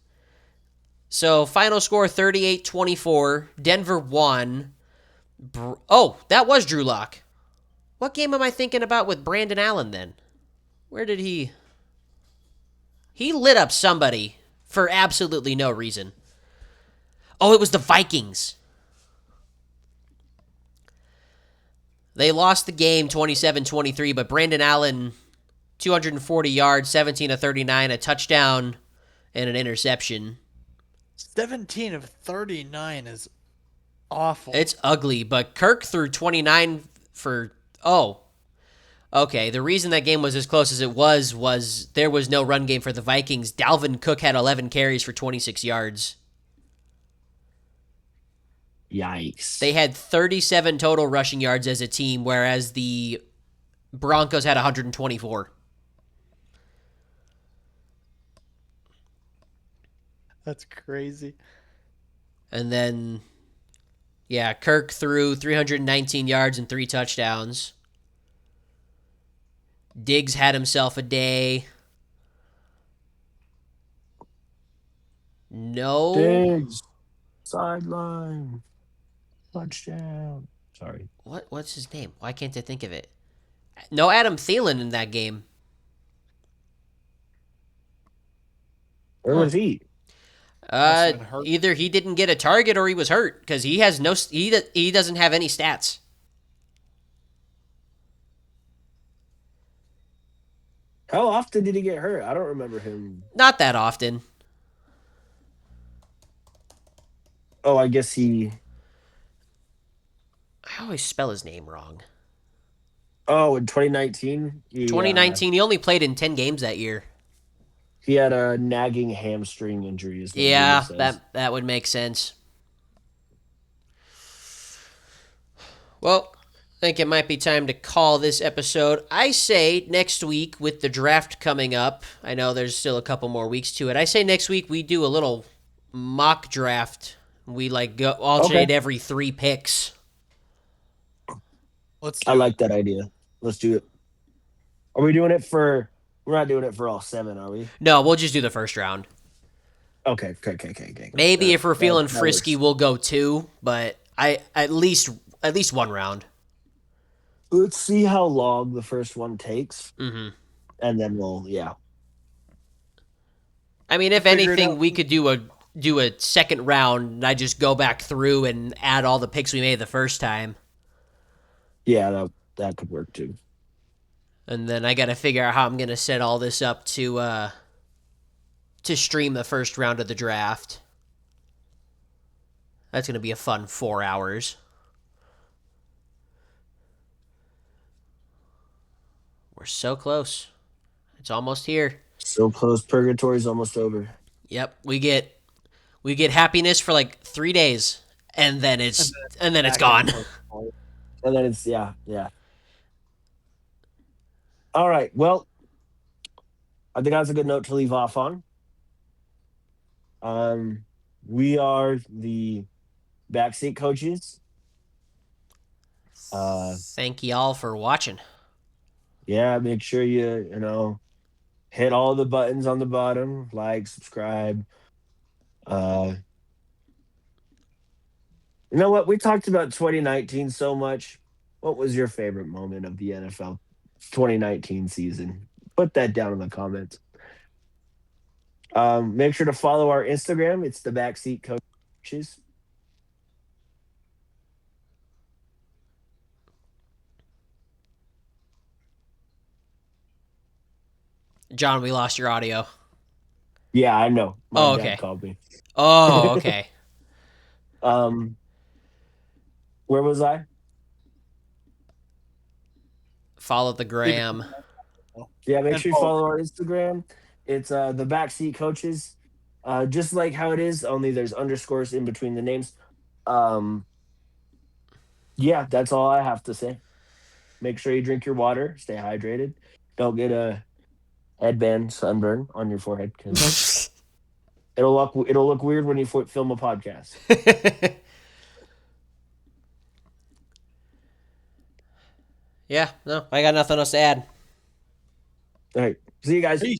So, final score 38-24. Denver won. Oh, that was Drew Lock. What game am I thinking about with Brandon Allen then? Where did he... He lit up somebody for absolutely no reason. Oh, it was the Vikings. They lost the game 27-23, but Brandon Allen, 240 yards, 17 of 39, a touchdown, and an interception. 17 of 39 is awful. It's ugly, but Kirk threw 29 for... Oh, okay. The reason that game was as close as it was there was no run game for the Vikings. Dalvin Cook had 11 carries for 26 yards. Yikes. They had 37 total rushing yards as a team, whereas the Broncos had 124. That's crazy. And then, yeah, Kirk threw 319 yards and 3 touchdowns. Diggs had himself a day. No. Diggs. Sideline. Touchdown. Sorry. What's his name? Why can't I think of it? No Adam Thielen in that game. Where was he? Must've been hurt. Either he didn't get a target or he was hurt because he has no he doesn't have any stats. How often did he get hurt? I don't remember him. Not that often. Oh, I guess he. I always spell his name wrong. Oh, in 2019, 2019, he only played in 10 games that year. he had a nagging hamstring injury. Is what Yeah, Google says. that would make sense. Well, I think it might be time to call this episode. I say next week with the draft coming up. I know there's still a couple more weeks to it. I say next week we do a little mock draft. We like go alternate Okay. every 3 picks. Let's I do like that idea. Let's do it. Are we doing it for? We're not doing it for all 7, are we? No, we'll just do the first round. Okay. Maybe if we're feeling that frisky, works. we'll go 2, but I at least 1 round. Let's see how long the first one takes, Mm-hmm. and then we'll I mean, if Figure it anything, out. we could do a second round, and I just go back through and add all the picks we made the first time, that could work too. and then I got to figure out how I'm gonna set all this up to stream the first round of the draft. That's gonna be a fun 4 hours. We're so close. It's almost here. So close. Purgatory's almost over. Yep, we get happiness for like 3 days and then And it's then and then it's back in gone. protocol. And then it's yeah. All right. Well, I think that's a good note to leave off on. Um, we are the backseat coaches. Thank y'all for watching. Yeah, make sure you hit all the buttons on the bottom, like, subscribe. Uh, you know what? We talked about 2019 so much. What was your favorite moment of the NFL 2019 season? Put that down in the comments. Make sure to follow our Instagram. It's the Backseat Coaches. John, we lost your audio. Yeah, I know. My Oh, dad okay. called me. Oh, okay. um, where was I? Follow the Leave it gram. Yeah, make and sure you follow. follow our Instagram. It's the Backseat Coaches. Just like how it is, only there's underscores in between the names. Um, yeah, that's all I have to say. Make sure you drink your water, stay hydrated. Don't get a headband sunburn on your forehead because it'll look weird when you film a podcast. Yeah, no, I got nothing else to add. All right, see you guys. Peace.